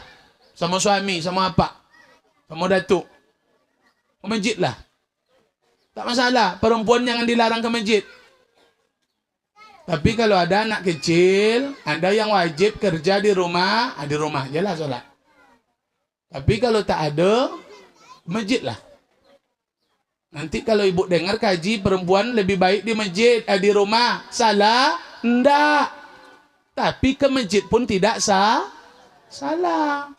sama suami, sama apa, sama datuk, ke masjid lah. Tak masalah, perempuan jangan dilarang ke masjid. Tapi kalau ada anak kecil, ada yang wajib kerja di rumah aja lah sholat. Tapi kalau tak ada, masjid lah. Nanti kalau ibu dengar kaji perempuan lebih baik di masjid, di rumah, salah? Enggak. Tapi ke masjid pun tidak salah.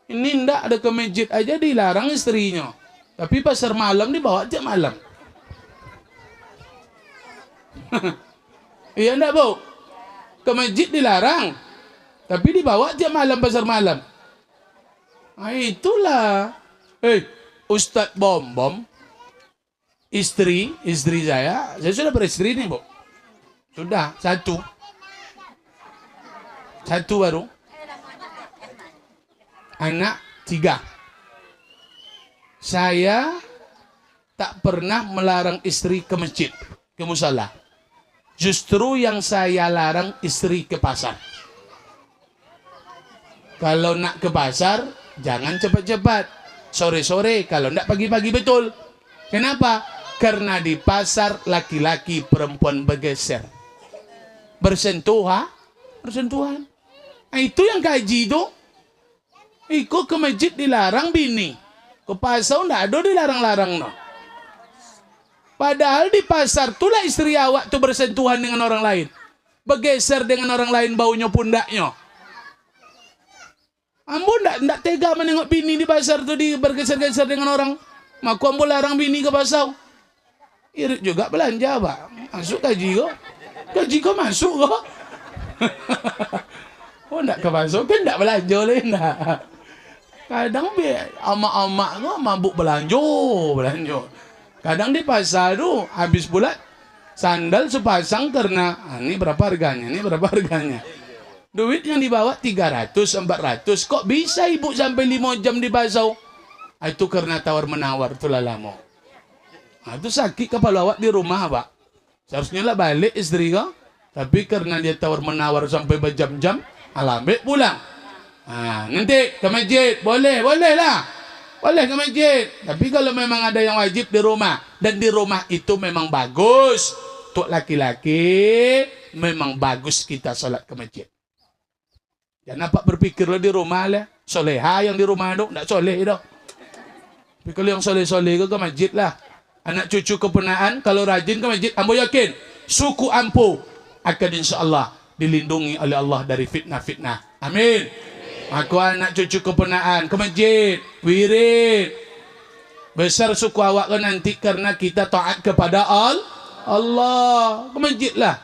Ini enggak ada ke masjid aja dilarang istrinya. Tapi pasar malam dibawa aja malam. Iya enggak, Bu? Ke masjid dilarang. Tapi dibawa aja malam, pasar malam. Nah, itulah. Ustadz Bom, istri saya sudah beristri nih, Bu. Sudah, satu baru. Anak 3. Saya tak pernah melarang istri ke masjid, ke musala. Justru yang saya larang istri ke pasar. Kalau nak ke pasar, jangan cepat-cepat. Sore-sore, kalau enggak pagi-pagi betul. Kenapa? Karena di pasar laki-laki perempuan bergeser. Bersentuhan. Nah, itu yang kaji itu. Ikut ke masjid dilarang bini. Ke pasar enggak ada dilarang-larang no. Padahal di pasar itulah istri awak tuh bersentuhan dengan orang lain. Bergeser dengan orang lain baunya pundaknya. Ambo ndak tega menengok bini di pasar tuh bergeser-geser dengan orang. Maku ambo larang bini ke pasar. Irit juga belanja, Pak. Masuk gaji kok. Gaji kok masuk kok. Oh, ndak ke pasar kan ndak belanja oleh ndak. Kadang amak-amak kok mabuk belanja. Kadang di pasar tuh habis bulat sandal sepasang karena ini berapa harganya. Duit yang dibawa 300, 400. Kok bisa ibu sampai 5 jam di pasar? Itu karena tawar-menawar tuh lama. Itu sakit kepala awak di rumah, Pak. Seharusnya lah balik istri kau. Tapi karena dia tawar-menawar sampai berjam-jam, alambek pulang. Nanti ke masjid, boleh lah. Boleh ke masjid. Tapi kalau memang ada yang wajib di rumah, dan di rumah itu memang bagus. Untuk laki-laki, memang bagus kita sholat ke masjid. Jangan apa berpikirlah di rumah lah. Soleha yang di rumah itu, tidak soleh itu. Tapi kalau yang soleh-soleh ke masjid lah. Anak cucu keponaan, kalau rajin ke masjid, ambo yakin, suku ampu akan insya Allah dilindungi oleh Allah dari fitnah-fitnah. Amin. Aku anak cucu keponaan ke masjid, wirid. Besar suku awak ke nanti karena kita taat kepada Allah. Ke masjid lah.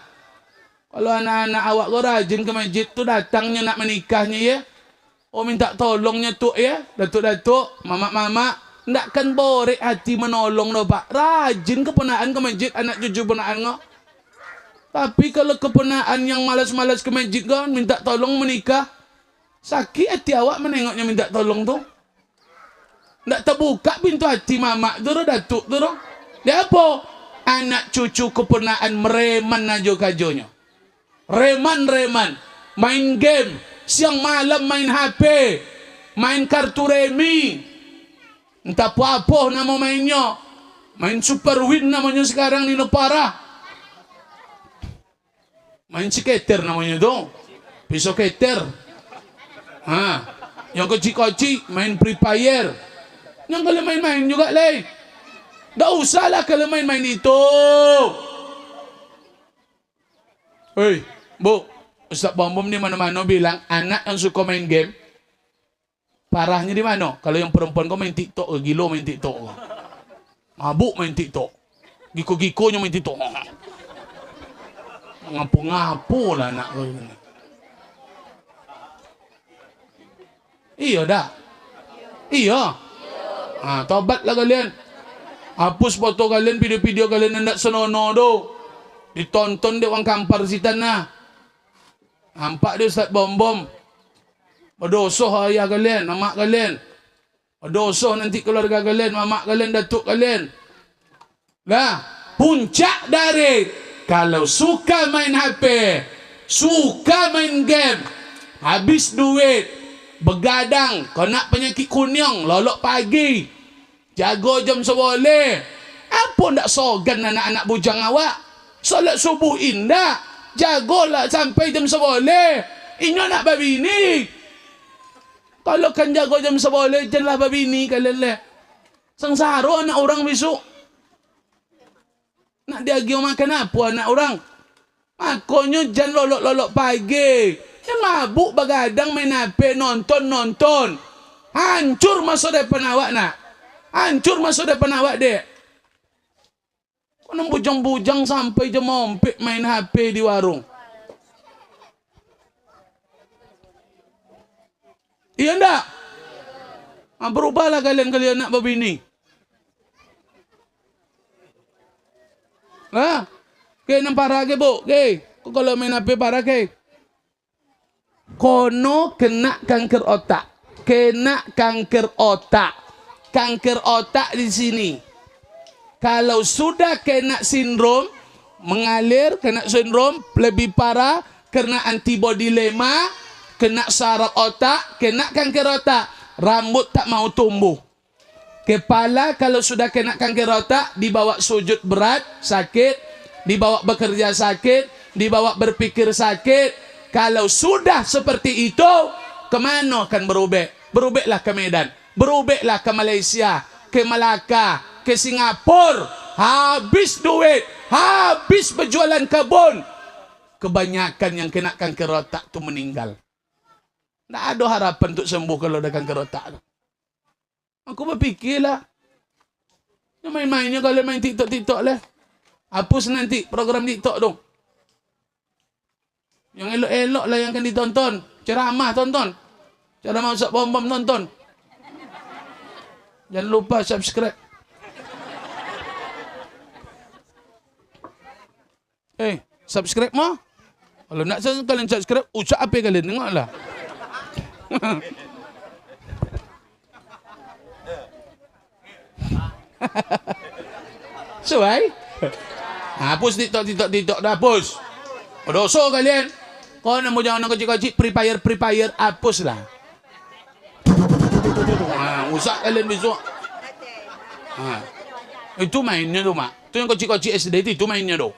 Kalau anak-anak awak kau rajin ke masjid tu datangnya nak menikahnya ya. Oh minta tolongnya tu ya. Datuk-datuk, mama-mama. Ndak kan borek hati menolong no, Pak. Rajin keponaan ke masjid anak cucu ponaan kau. Tapi kalau keponaan yang malas-malas ke masjid kau minta tolong menikah. Sakit hati awak menengoknya minta tolong tu. Ndak terbuka pintu hati mama tu datuk tu. Dia apa? Anak cucu keponaan mereman aja kajonya. Reman-reman, main game, siang malam main HP, main kartu remi, entah apa-apa nama mainnya. Main Super Win namanya sekarang ni parah. Main skater namanya tu. Pisau skater. Yang kecil-kecil main Free Fire. Yang kalau main-main juga leh. Tak usahlah kalau main-main itu. Hei, Bu, Ustaz Bom di mana-mana bilang anak yang suka main game parahnya di mana? Kalau yang perempuan kau main TikTok, gila main TikTok. Mabuk main TikTok. Giko-gikonya main TikTok. Ngapu-ngapu lah anak kau ini. Iya dah. Iya. Tobatlah kalian. Hapus foto kalian, video-video kalian hendak senono tu. Ditonton dek orang kampar si tanah. Nampak dia Ustaz Bom. Berdosa ayah kalian, mamak kalian. Berdosa nanti keluarga kalian, mamak kalian, datuk kalian. Lah, puncak dari kalau suka main HP, suka main game, habis duit, begadang, kau nak penyakit kunyang, lolok pagi, jago jam seboleh. Apa ndak sogan anak-anak bujang awak? Solat subuh indah, jagolah sampai jam seboleh. Ini nak babi ni. Kalau kan jago jam seboleh, janganlah babi ni kalian leh. Sengsara anak orang besok. Nak diagih makan apa anak orang? Makanya jangan lolok-lolok pagi. Jangan mabuk begadang main HP, nonton. Hancur masa depan awak nak. Hancur masa depan awak dek. Kau nak bujang-bujang sampai jam ompek main HP di warung. Iya ndak? Berubahlah kalian nak berbini. Lah, kay nang parah ke bu, kay. Kalau main HP parah kay. Kono kena kanker otak. Kena kanker otak. Kanker otak di sini. Kalau sudah kena sindrom, mengalir, kena sindrom, lebih parah, kena antibody lemah, kena saraf otak, kena kanker otak. Rambut tak mau tumbuh. Kepala kalau sudah kena kanker otak, dibawa sujud berat, sakit, dibawa bekerja sakit, dibawa berpikir sakit. Kalau sudah seperti itu, kemana akan berubah? Berubahlah ke Medan, berubahlah ke Malaysia, ke Melaka, ke Singapura. Habis duit, habis berjualan kebun. Kebanyakan yang kena kanker otak itu meninggal. Tak ada harapan untuk sembuh kalau ada kanker otak. Aku berfikirlah. Main-mainnya kalau main TikTok lah. Hapus nanti program TikTok tu. Yang elok-elok lah yang akan ditonton. Ceramah tonton. Ceramah Ustaz Bom tonton. Jangan lupa subscribe. Subscribe mah. Kalau nak kalian subscribe, ucap apa kalian tengoklah. Suai. Hapus TikTok dah hapus. Berdosa kalian. Kau nak jangan kecil-kecil Free Fire hapuslah. Usah kalian besok. Itu mainnya tu mak. Tu yang kecil-kecil SD itu mainnya tu.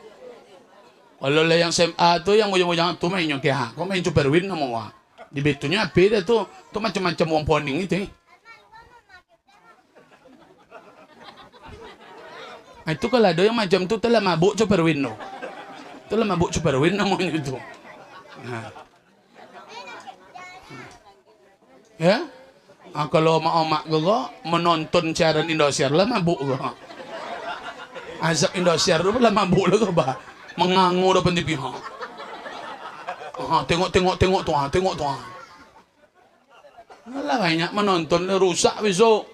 Kalau lah yang SMA tu yang bujang-bujang tu mainnya kaya. Kau main Super Win nama wah. Di betunya apa dah tu? Tu macam-macam wong poning itu. Itu kalau ada yang macam tu telah mabuk Super Win tu. Telah mabuk Super Win namanya itu. Ya? Kalau mak-mak gua menonton siaran Indosiar lah mabuk gua. Azab Indosiar tu lah mabuk lah gua. Mengangu depan TV. Tengok tu. Alah banyak menonton rusak besok.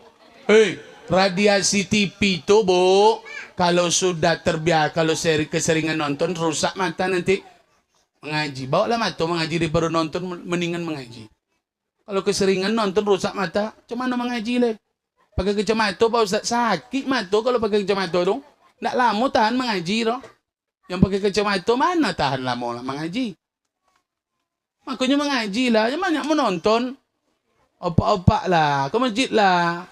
Radiasi TV tu bu, kalau sudah terbiasa, kalau keseringan nonton rusak mata nanti. Mengaji, bawa lah mata mengaji daripada nonton, mendingan mengaji. Kalau keseringan nonton rusak mata, macam mana mengaji le? Pakai kacamata Pak Ustaz, sakit mata kalau pakai kacamata tu. Tak lama tahan mengaji tu. Yang pakai kacamata mana tahan lama lah mengaji. Makanya mengaji lah. Jangan banyak menonton. Opak-opak lah. Ke masjid lah.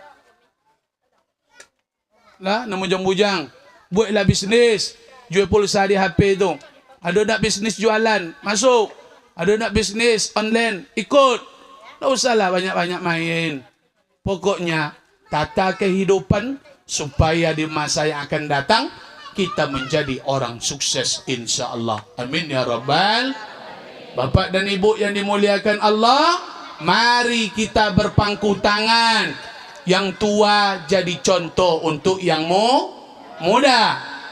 Lah, nama bujang-bujang. Buatlah bisnis. Jual pulsa di HP tu. Ada nak bisnis jualan. Masuk. Ada nak bisnis online. Ikut. Tak usahlah banyak-banyak main. Pokoknya, tata kehidupan supaya di masa yang akan datang, kita menjadi orang sukses insya-Allah. Amin ya rabbal. Bapak dan ibu yang dimuliakan Allah, mari kita berpangku tangan. Yang tua jadi contoh untuk yang muda.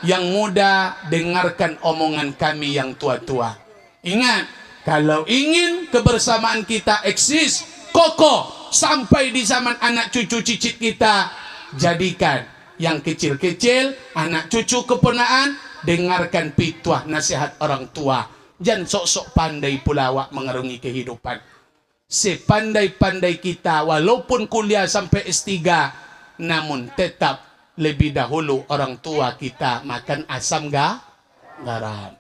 Yang muda dengarkan omongan kami yang tua-tua. Ingat, kalau ingin kebersamaan kita eksis kokoh sampai di zaman anak cucu cicit kita, jadikan yang kecil-kecil, anak cucu keponaan, dengarkan pituah nasihat orang tua. Jangan sok-sok pandai pula awak mengarungi kehidupan. Sepandai-pandai kita, walaupun kuliah sampai S3, namun tetap lebih dahulu orang tua kita makan asam garam.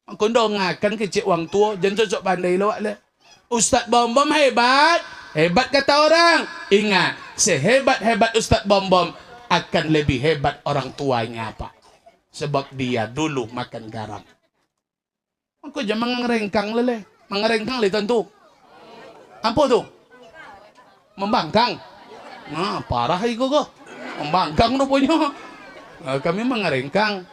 Kau ngakan kecil orang tua, jangan sok-sok pandai lawak lah. Ustaz Bom-Bom hebat. Hebat kata orang. Ingat, sehebat-hebat Ustaz Bom-Bom akan lebih hebat orang tuanya, Pak. Sebab dia dulu makan garam. Aku jangan mengerengkang lele. Mengerengkang le tentu. Apa tu? Membangkang. Nah, parah itu kok. Membangkang rupanya. Kami mengerengkang.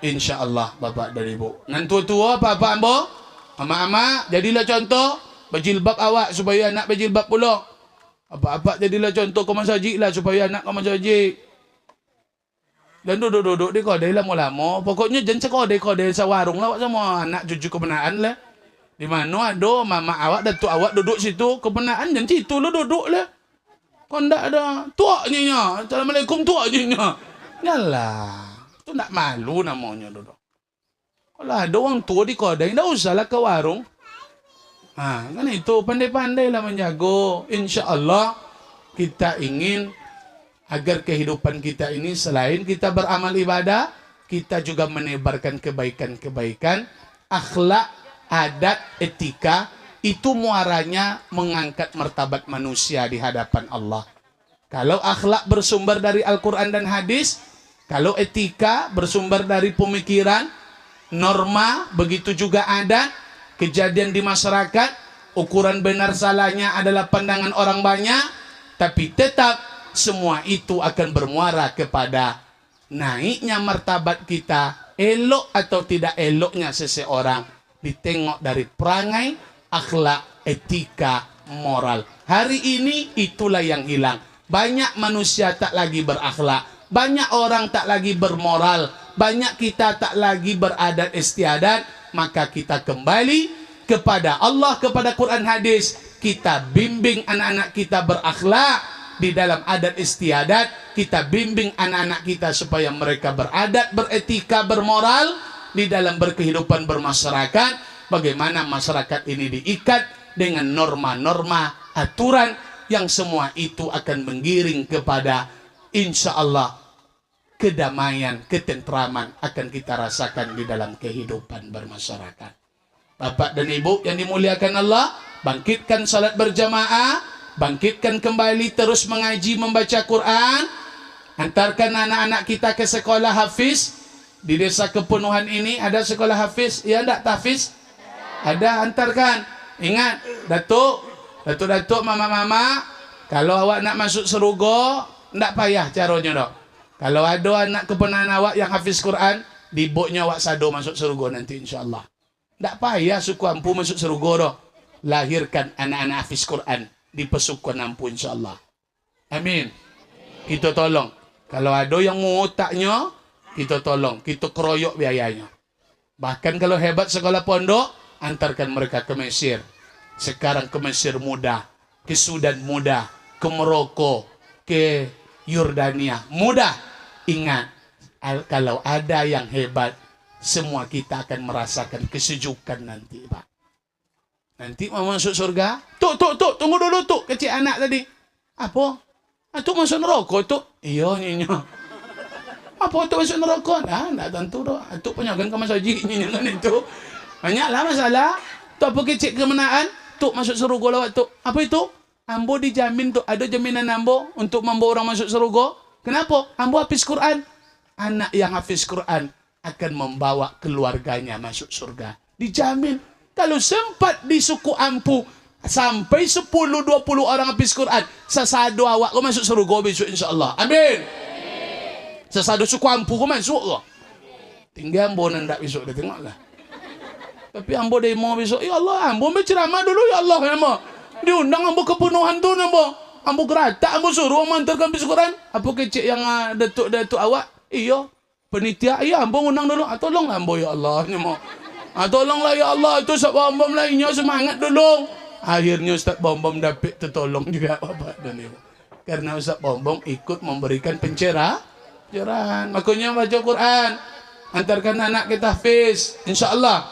InsyaAllah Bapak dan Ibu. Nan tua-tua, Bapak Ambo, Ama-ama, jadilah contoh. Berjilbab awak supaya anak berjilbab pula. Apa-apa jadilah contoh kau masajid lah supaya anak kau masajid. Dan duduk-duduk di kodai lama-lama. Pokoknya jangan sekodai-kodai sawarung lah semua anak cucu kebenaan lah. Di mana ada mama awak, datuk awak duduk situ kebenaan jangan situ lo duduk lah. Kau ndak ada tuaknya nya. Assalamualaikum tuaknya nya. Yalah, tu nak malu namanya duduk. Kalau ada orang tua di kodai, ndak usahlah ke warung. Kan itu pandai-pandai lah menjago. InsyaAllah kita ingin agar kehidupan kita ini selain kita beramal ibadah, kita juga menebarkan kebaikan-kebaikan, akhlak, adat, etika. Itu muaranya mengangkat martabat manusia di hadapan Allah. Kalau akhlak bersumber dari Al-Quran dan hadis, kalau etika bersumber dari pemikiran, norma, begitu juga adat, kejadian di masyarakat, ukuran benar salahnya adalah pandangan orang banyak, tapi tetap semua itu akan bermuara kepada naiknya martabat kita. Elok atau tidak eloknya seseorang ditengok dari perangai, akhlak, etika, moral. Hari ini itulah yang hilang. Banyak manusia tak lagi berakhlak, banyak orang tak lagi bermoral, banyak kita tak lagi beradat istiadat. Maka kita kembali kepada Allah, kepada Quran hadis. Kita bimbing anak-anak kita berakhlak di dalam adat istiadat. Kita bimbing anak-anak kita supaya mereka beradat, beretika, bermoral di dalam berkehidupan bermasyarakat. Bagaimana masyarakat ini diikat dengan norma-norma, aturan yang semua itu akan menggiring kepada InsyaAllah kedamaian, ketentraman akan kita rasakan di dalam kehidupan bermasyarakat. Bapak dan Ibu yang dimuliakan Allah, bangkitkan salat berjamaah, bangkitkan kembali terus mengaji, membaca Quran, antarkan anak-anak kita ke sekolah hafiz. Di desa Kepenuhan ini ada sekolah hafiz, ya enggak tahfiz? Ada, antarkan. Ingat, datuk, mama-mama, kalau awak nak masuk surga, enggak payah caranya dok. Kalau ada anak kepenahan awak yang hafiz Quran, diboknya awak sado masuk surga nanti insyaAllah. Tak payah suku ampu masuk surga dah. Lahirkan anak-anak hafiz Quran di pesukuan ampu insyaAllah. Amin. Kita tolong. Kalau ada yang mau otaknya, kita tolong. Kita keroyok biayanya. Bahkan kalau hebat sekolah pondok, antarkan mereka ke Mesir. Sekarang ke Mesir mudah. Ke Sudan mudah. Ke Maroko. Ke Yordania mudah. Ingat, kalau ada yang hebat, semua kita akan merasakan kesejukan nanti, Pak. Nanti mau masuk surga. Tuk, tunggu dulu tuk, kecil anak tadi. Apa? Tuk masuk neraka tuk. Iya nyonya. Apa tuk masuk neraka? Nah, tentu dah. Tuk penyagaan ke masjid nyonya kan itu. Banyaklah masalah. Tuk apa kecil kemenaan? Tuk masuk surga lawat tuk. Apa itu? Ambo dijamin tuk. Ada jaminan ambo untuk membawa orang masuk surga. Kenapa? Ambo hafiz Quran. Anak yang hafiz Quran akan membawa keluarganya masuk surga. Dijamin. Kalau sempat di suku ampu sampai 10-20 orang hafiz Quran, sesado awak kau masuk surga besok insyaAllah. Amin. Sesado suku ampu kau masuk kau. Tinggal ambo nandak besok dia tengoklah. Tapi ambo demo besok, ya Allah, ambo berceramah dulu ya Allah, ambo. Diundang ambo kepenuhan tu ambo. Ambo geratak, ambo suruh mengantarkan hafiz Quran. Apa kecik yang datuk awak? Iya. Penitia, iya ambo undang dulu. Tolonglah ambo ya Allah, ambo. Tolonglah ya Allah, itu Ustaz Bom-Bom lainnya semangat dulu. Akhirnya Ustaz Bom-Bom dapat tertolong juga Bapak dan Ibu. Karena Ustaz Bom-Bom ikut memberikan pencerahan. Makanya baca Quran. Antarkan anak kita hafiz, insyaAllah.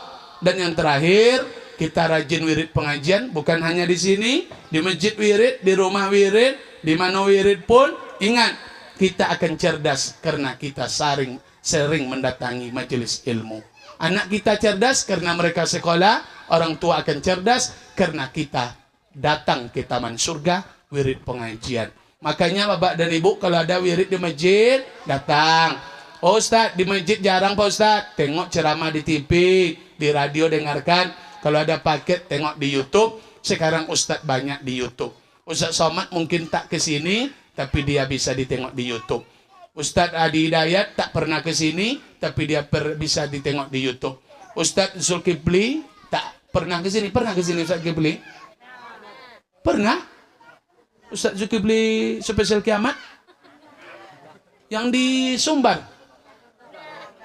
Dan yang terakhir, kita rajin wirid pengajian. Bukan hanya di sini, di masjid wirid, di rumah wirid, di mana wirid pun. Ingat, kita akan cerdas karena kita sering mendatangi majelis ilmu. Anak kita cerdas karena mereka sekolah, orang tua akan cerdas karena kita datang ke taman surga, wirid pengajian. Makanya Bapak dan Ibu kalau ada wirid di masjid, datang. Oh Ustaz, di masjid jarang Pak Ustaz. Tengok ceramah di TV, di radio dengarkan. Kalau ada paket, tengok di YouTube. Sekarang Ustaz banyak di YouTube. Ustaz Somad mungkin tak ke sini, tapi dia bisa ditengok di YouTube. Ustadz Adi Hidayat tak pernah ke sini, tapi dia bisa ditengok di YouTube. Ustadz Zulkifli tak pernah ke sini. Pernah ke sini Ustadz Zulkifli? Pernah? Ustadz Zulkifli spesial kiamat? Yang di Sumbar?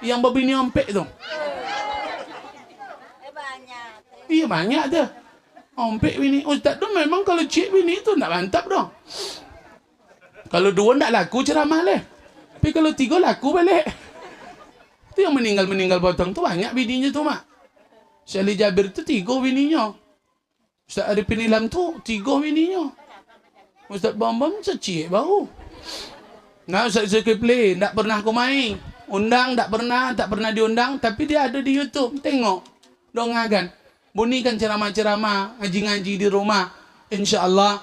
Yang babini ompek itu? Iya banyak ada. Ompek bini. Ustadz tu memang kalau cik bini itu nak mantap dong. Kalau 2 tak laku ceramah leh. Tapi kalau 3 laku balik. Itu yang meninggal potong tu banyak bininya tu mak. Syahli Jabir tu 3 bininya. Ustaz Arifin Ilham tu 3 bininya. Ustaz Bom-Bom secik baru. Nah Ustaz Zulkifli tak pernah aku main. Undang tak pernah diundang. Tapi dia ada di YouTube. Tengok. Dongakan. Bunyikan ceramah-ceramah. Ngaji-ngaji di rumah. InsyaAllah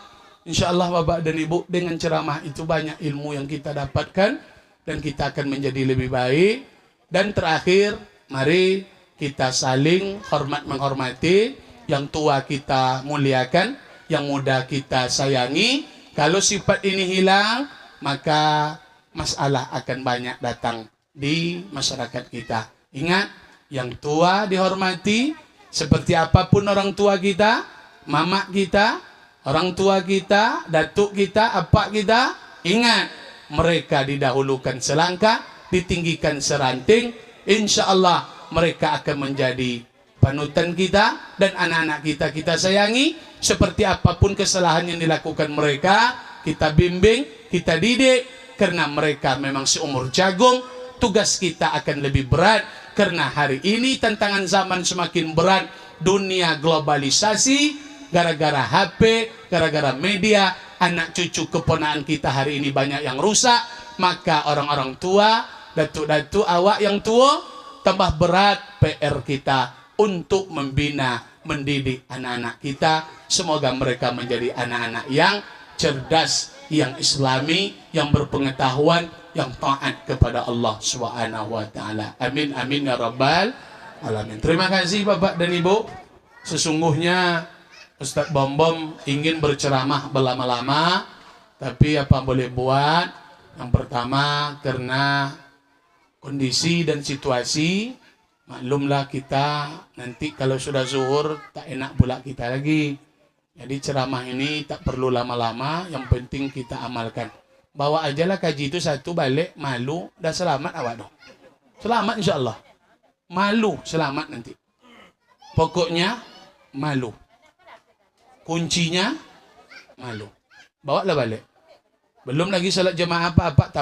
Bapak dan Ibu dengan ceramah itu banyak ilmu yang kita dapatkan. Dan kita akan menjadi lebih baik. Dan terakhir, mari kita saling menghormati. Yang tua kita muliakan, yang muda kita sayangi. Kalau sifat ini hilang, maka masalah akan banyak datang di masyarakat kita. Ingat, yang tua dihormati. Seperti apapun orang tua kita, mama kita, orang tua kita, datuk kita, apak kita, ingat. Mereka didahulukan selangkah, ditinggikan seranting. Insya Allah mereka akan menjadi panutan kita. Dan anak-anak kita sayangi. Seperti apapun kesalahan yang dilakukan mereka, kita bimbing, kita didik. Karena mereka memang seumur jagung. Tugas kita akan lebih berat. Karena hari ini tantangan zaman semakin berat. Dunia globalisasi, gara-gara HP, gara-gara media. Anak cucu keponaan kita hari ini banyak yang rusak. Maka orang-orang tua, datuk-datuk awak yang tua, tambah berat PR kita untuk membina, mendidik anak-anak kita. Semoga mereka menjadi anak-anak yang cerdas, yang islami, yang berpengetahuan, yang taat kepada Allah SWT. Amin, amin ya rabbal alamin. Terima kasih Bapak dan Ibu. Sesungguhnya Ustaz Bom-Bom ingin berceramah berlama-lama, tapi apa boleh buat? Yang pertama karena kondisi dan situasi, maklumlah kita nanti kalau sudah zuhur tak enak pula kita lagi. Jadi ceramah ini tak perlu lama-lama, yang penting kita amalkan. Bawa ajalah kaji itu 1 balik, malu, dah selamat awak dong. Selamat insyaAllah. Malu, selamat nanti. Pokoknya malu. Kuncinya malu. Bawalah balik. Belum lagi salat jemaah apa-apa,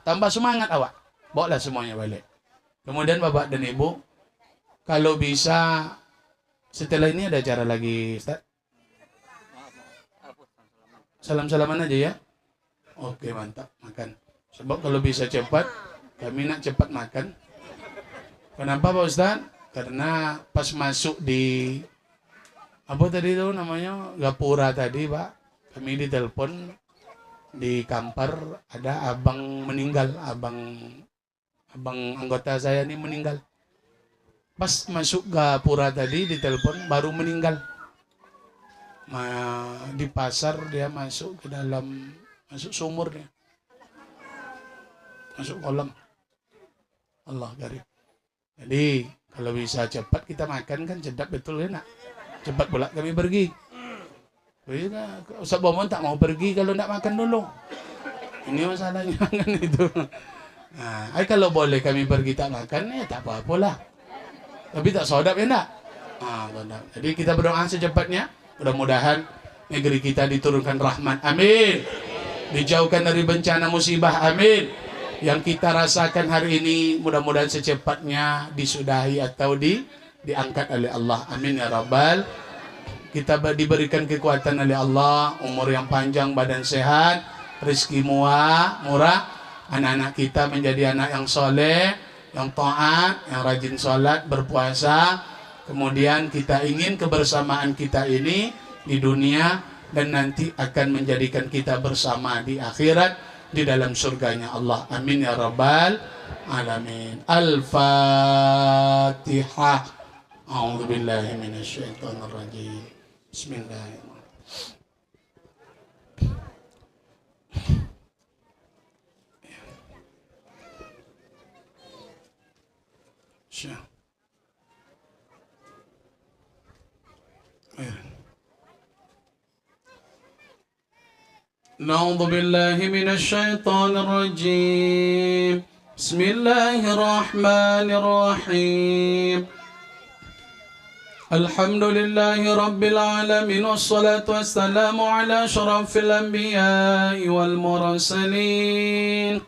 tambah semangat awak. Bawalah semuanya balik. Kemudian Bapak dan Ibu, kalau bisa setelah ini ada acara lagi, Ustaz? Salam-salaman aja ya. Oke, mantap, makan. Sebab kalau bisa cepat, kami nak cepat makan. Kenapa Pak Ustaz? Karena pas masuk di Apa tadi itu namanya? Gapura tadi, Pak. Kami ditelepon di Kampar ada abang meninggal, abang anggota saya ini meninggal. Pas masuk Gapura tadi ditelepon baru meninggal. Di pasar dia masuk ke dalam, masuk sumur dia. Masuk kolam. Allah karim. Jadi kalau bisa cepat kita makan kan sedap betul enak. Cepat pula kami pergi. Ustaz Bomon tak mau pergi kalau tidak makan dulu. Ini masalahnya kan itu. Nah, kalau boleh kami pergi tak makan ya tak apa-apalah. Tapi tak sodap ya enggak? Jadi kita berdoa secepatnya. Mudah-mudahan negeri kita diturunkan rahmat. Amin. Dijauhkan dari bencana musibah. Amin. Yang kita rasakan hari ini mudah-mudahan secepatnya disudahi atau diangkat oleh Allah. Amin ya rabbal. Kita diberikan kekuatan oleh Allah, umur yang panjang, badan sehat, rezeki murah, anak-anak kita menjadi anak yang soleh, yang taat, yang rajin sholat, berpuasa. Kemudian kita ingin kebersamaan kita ini di dunia dan nanti akan menjadikan kita bersama di akhirat di dalam surganya Allah. Amin ya rabbal alamin. Al-Fatihah. A'udzubillahi minasyaitonirrajim. Bismillahirrahmanirrahim. Na'udzu billahi minasyaitonir rajim. Bismillahirrahmanirrahim. Alhamdulillahi rabbil alamin wassalatu wassalamu ala asyrafil anbiya'i wal mursalin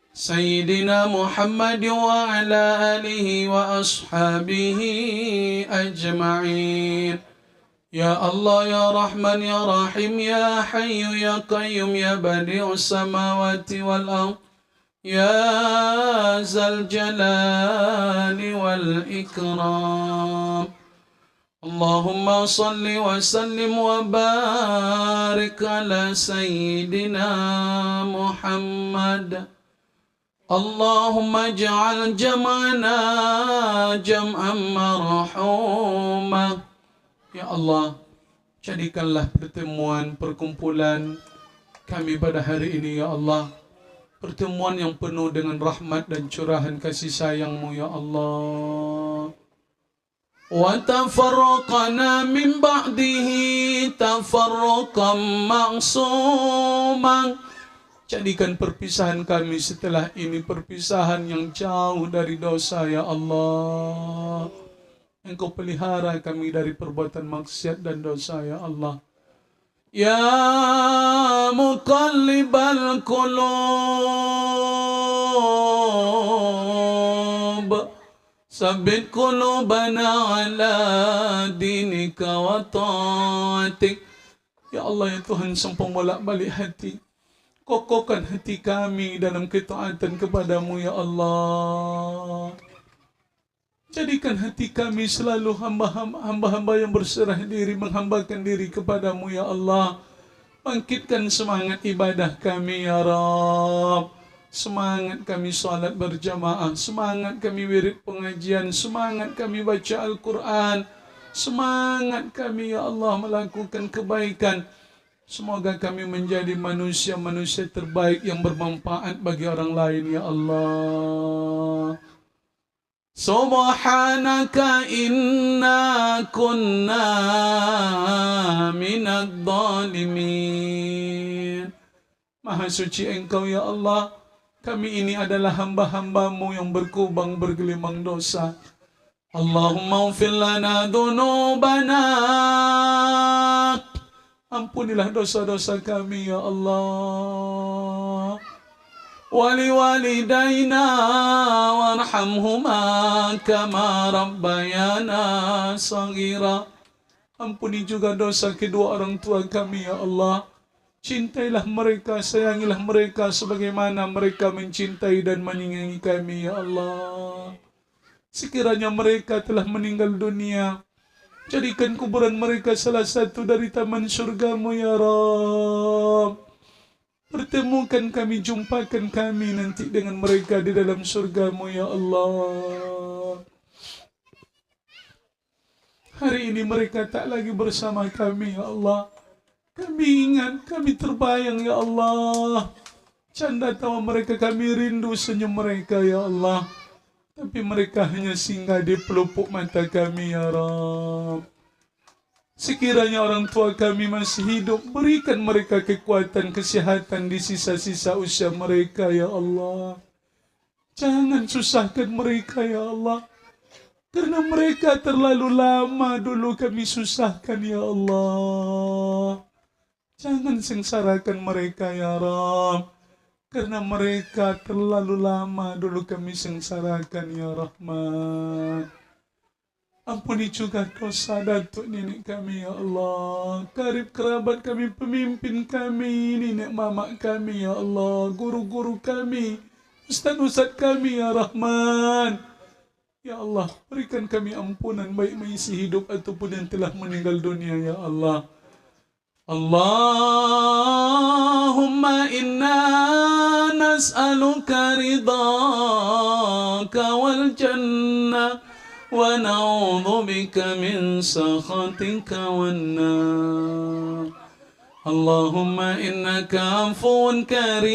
Sayyidina Muhammad wa ala alihi wa ashabihi ajma'in. Ya Allah ya Rahman ya Rahim ya Hayyu ya Qayyum ya Badi'us samawati wal ardh ya Zal Jalali wal Ikram. Allahumma salli wa sallim wa barik ala Sayyidina Muhammad. Allahumma ja'al jam'ana jam'an marhumah. Ya Allah, jadikanlah pertemuan, perkumpulan kami pada hari ini ya Allah, pertemuan yang penuh dengan rahmat dan curahan kasih sayang-Mu ya Allah. Wa tafarraqana min ba'dihi tafarruqan ma'suman. Jadikan perpisahan kami setelah ini perpisahan yang jauh dari dosa ya Allah. Engkau pelihara kami dari perbuatan maksiat dan dosa ya Allah. Ya muqallibal qulub, sabbit qulubana ala dinika wa ta'atik. Ya Allah ya Tuhan sang pembolak-balik hati, kokohkan hati kami dalam ketaatan kepadamu ya Allah. Jadikan hati kami selalu hamba-hamba yang berserah diri, menghambakan diri kepadamu ya Allah. Bangkitkan semangat ibadah kami ya Rabb. Semangat kami salat berjamaah, semangat kami wirid pengajian, semangat kami baca Al-Quran, semangat kami ya Allah melakukan kebaikan. Semoga kami menjadi manusia-manusia terbaik yang bermanfaat bagi orang lain ya Allah. Subhanaka inna kunna minadh dhalimin. Maha suci Engkau ya Allah, kami ini adalah hamba-hamba-Mu yang berkubang bergelimang dosa. Allahumma ighfir lana dhunubana. Ampunilah dosa-dosa kami ya Allah. Wali walidayna warhamhuma kama rabbayana saghira. Ampuni juga dosa kedua orang tua kami ya Allah. Cintailah mereka, sayangilah mereka sebagaimana mereka mencintai dan menyayangi kami ya Allah. Sekiranya mereka telah meninggal dunia, Jadikan kuburan mereka salah satu dari taman surgamu ya Rabb. Pertemukan kami, jumpakan kami nanti dengan mereka di dalam surgamu ya Allah. Hari ini mereka tak lagi bersama kami ya Allah. Kami ingat, kami terbayang ya Allah. Canda tawa mereka, kami rindu senyum mereka ya Allah. Tapi mereka hanya singgah di pelupuk mata kami ya Rabb. Sekiranya orang tua kami masih hidup, berikan mereka kekuatan, kesehatan di sisa-sisa usia mereka ya Allah. Jangan susahkan mereka ya Allah. Karena mereka terlalu lama dulu kami susahkan ya Allah. Jangan sengsarakan mereka ya Rabb. Karena mereka terlalu lama dulu kami sengsarakan ya Rahman. Ampuni juga dosa datuk nenek kami ya Allah. Karib kerabat kami, pemimpin kami, nenek mamak kami ya Allah. Guru-guru kami, ustaz-ustaz kami ya Rahman. Ya Allah, berikan kami ampunan baik mengisi hidup ataupun yang telah meninggal dunia ya Allah. Allahumma inna nas'aluka ridhaka wal jannah wa na'udzu bika min sakhatika wan nar. Allahumma innaka afuwun karim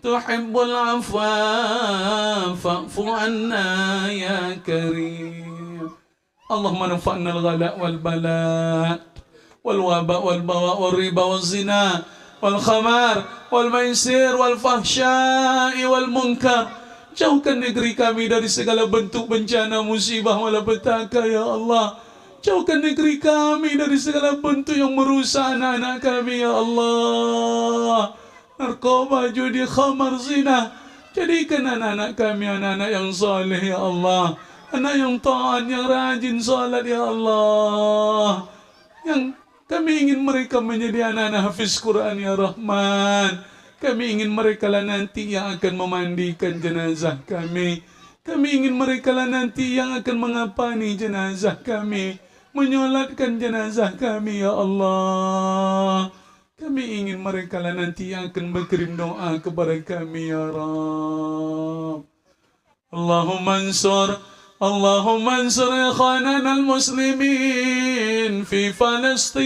tuhibbul afwa fa'fu anna ya karim. اللهم انفعنا الغلاء والبلاء والوباء والبواء والربا والزنا والخمار والميسر والفحشاء والمنكر. Jauhkan negeri kami dari segala bentuk bencana, musibah, malapetaka ya Allah. Jauhkan negeri kami dari segala bentuk yang merusak anak-anak kami ya Allah. Narkoba, judi, khamar, zina. Jadikan anak-anak kami anak-anak yang saleh ya Allah. Anak yang taat, yang rajin salat ya Allah. Yang kami ingin mereka menjadi anak-anak hafiz Quran ya Rahman. Kami ingin mereka lah nanti yang akan memandikan jenazah kami. Kami ingin mereka lah nanti yang akan mengapani jenazah kami, menyolatkan jenazah kami ya Allah. Kami ingin mereka lah nanti yang akan berkirim doa kepada kami ya Rabb. Allahumma ansur ikhwanana al-muslimin fi Palestin.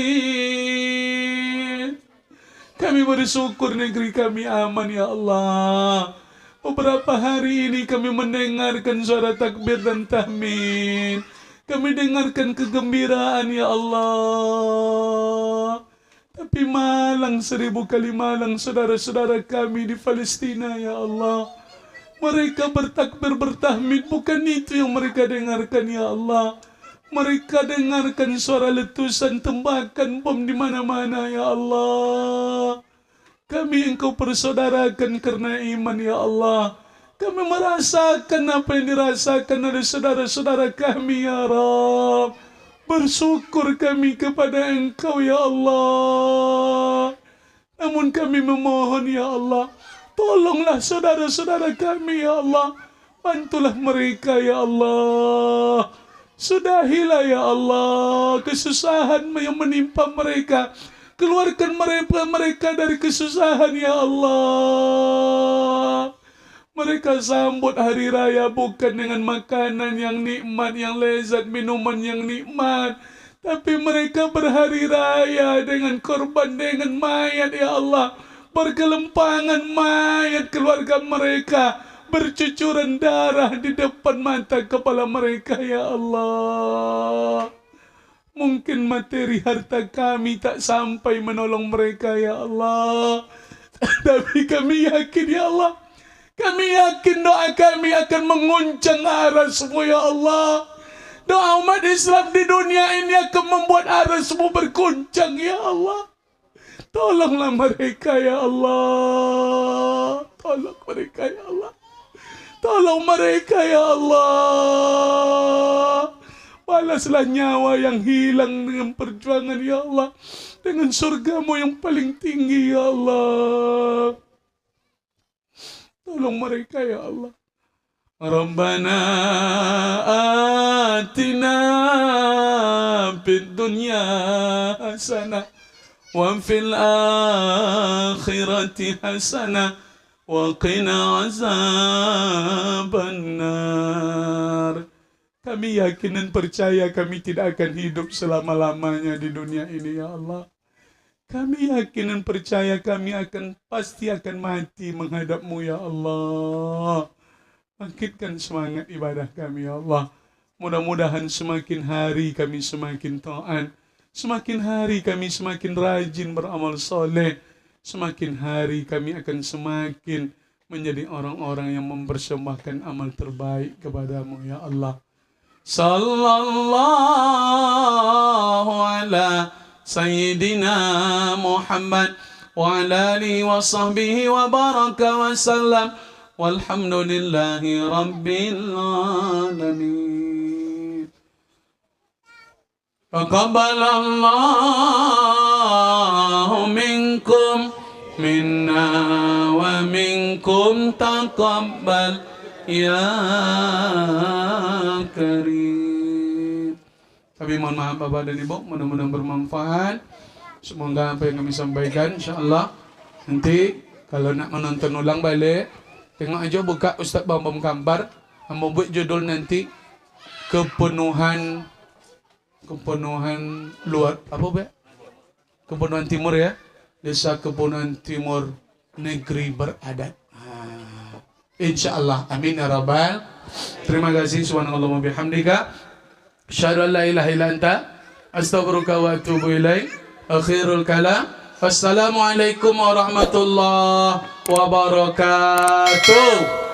Kami bersyukur negeri kami aman ya Allah. Beberapa hari ini kami mendengarkan suara takbir dan tahmid. Kami dengarkan kegembiraan ya Allah. Tapi malang 1000 kali malang saudara-saudara kami di Palestina ya Allah. Mereka bertakbir, bertahmid, bukan itu yang mereka dengarkan ya Allah. Mereka dengarkan suara letusan tembakan bom di mana-mana ya Allah. Kami Engkau persaudarakan karena iman ya Allah. Kami merasakan apa yang dirasakan oleh saudara-saudara kami ya Rabb. Bersyukur kami kepada Engkau ya Allah. Namun kami memohon ya Allah, tolonglah saudara-saudara kami ya Allah. Bantulah mereka ya Allah. Sudahilah ya Allah kesusahan yang menimpa mereka. Keluarkan mereka dari kesusahan ya Allah. Mereka sambut hari raya bukan dengan makanan yang nikmat, yang lezat, minuman yang nikmat, tapi mereka berhari raya dengan korban, dengan mayat ya Allah. Bergelempangan mayat keluarga mereka, bercucuran darah di depan mata kepala mereka ya Allah. Mungkin materi harta kami tak sampai menolong mereka ya Allah. Tapi kami yakin ya Allah, kami yakin doa kami akan menguncang arasmu ya Allah. Doa umat Islam di dunia ini akan membuat arasmu berguncang ya Allah. Tolonglah mereka ya Allah. Tolong mereka ya Allah. Tolong mereka ya Allah. Balaslah nyawa yang hilang dengan perjuangan ya Allah, dengan surgamu yang paling tinggi ya Allah. Tolong mereka ya Allah. Rabbana atina fid dunya hasanah wa fil akhirati hasanah wa qina azabannar. Kami yakin dan percaya kami tidak akan hidup selama-lamanya di dunia ini, ya Allah. Kami yakin dan percaya kami pasti akan mati menghadap-Mu, ya Allah. Bangkitkan semangat ibadah kami, ya Allah. Mudah-mudahan semakin hari kami semakin taat, semakin hari kami semakin rajin beramal soleh, semakin hari kami akan semakin menjadi orang-orang yang mempersembahkan amal terbaik kepadamu, ya Allah. Sallallahu ala Sayyidina Muhammad wa ala alihi wa sahbihi wa baraka wa sallam. Walhamdulillahi Rabbil Alamin. Taqabbalallahu minkum minna wa minkum taqabbal ya Karim. Kami mohon maaf Bapak dan Ibu, mudah-mudahan bermanfaat. Semoga apa yang kami sampaikan insyaallah nanti kalau nak menonton ulang balik, tengok aja buka Ustaz Bambam Kambar, membuat judul nanti kepenuhan luar apa be? Kepenuhan timur ya. Desa Kepenuhan Timur negeri beradat. Insyaallah. Amin ya rabbal. Terima kasih subhanallah wa bihamdika. Asyhadu an la ilaha illa anta astaghfiruka wa atubu ilaik. Akhirul kalam. Wassalamualaikum warahmatullahi wabarakatuh.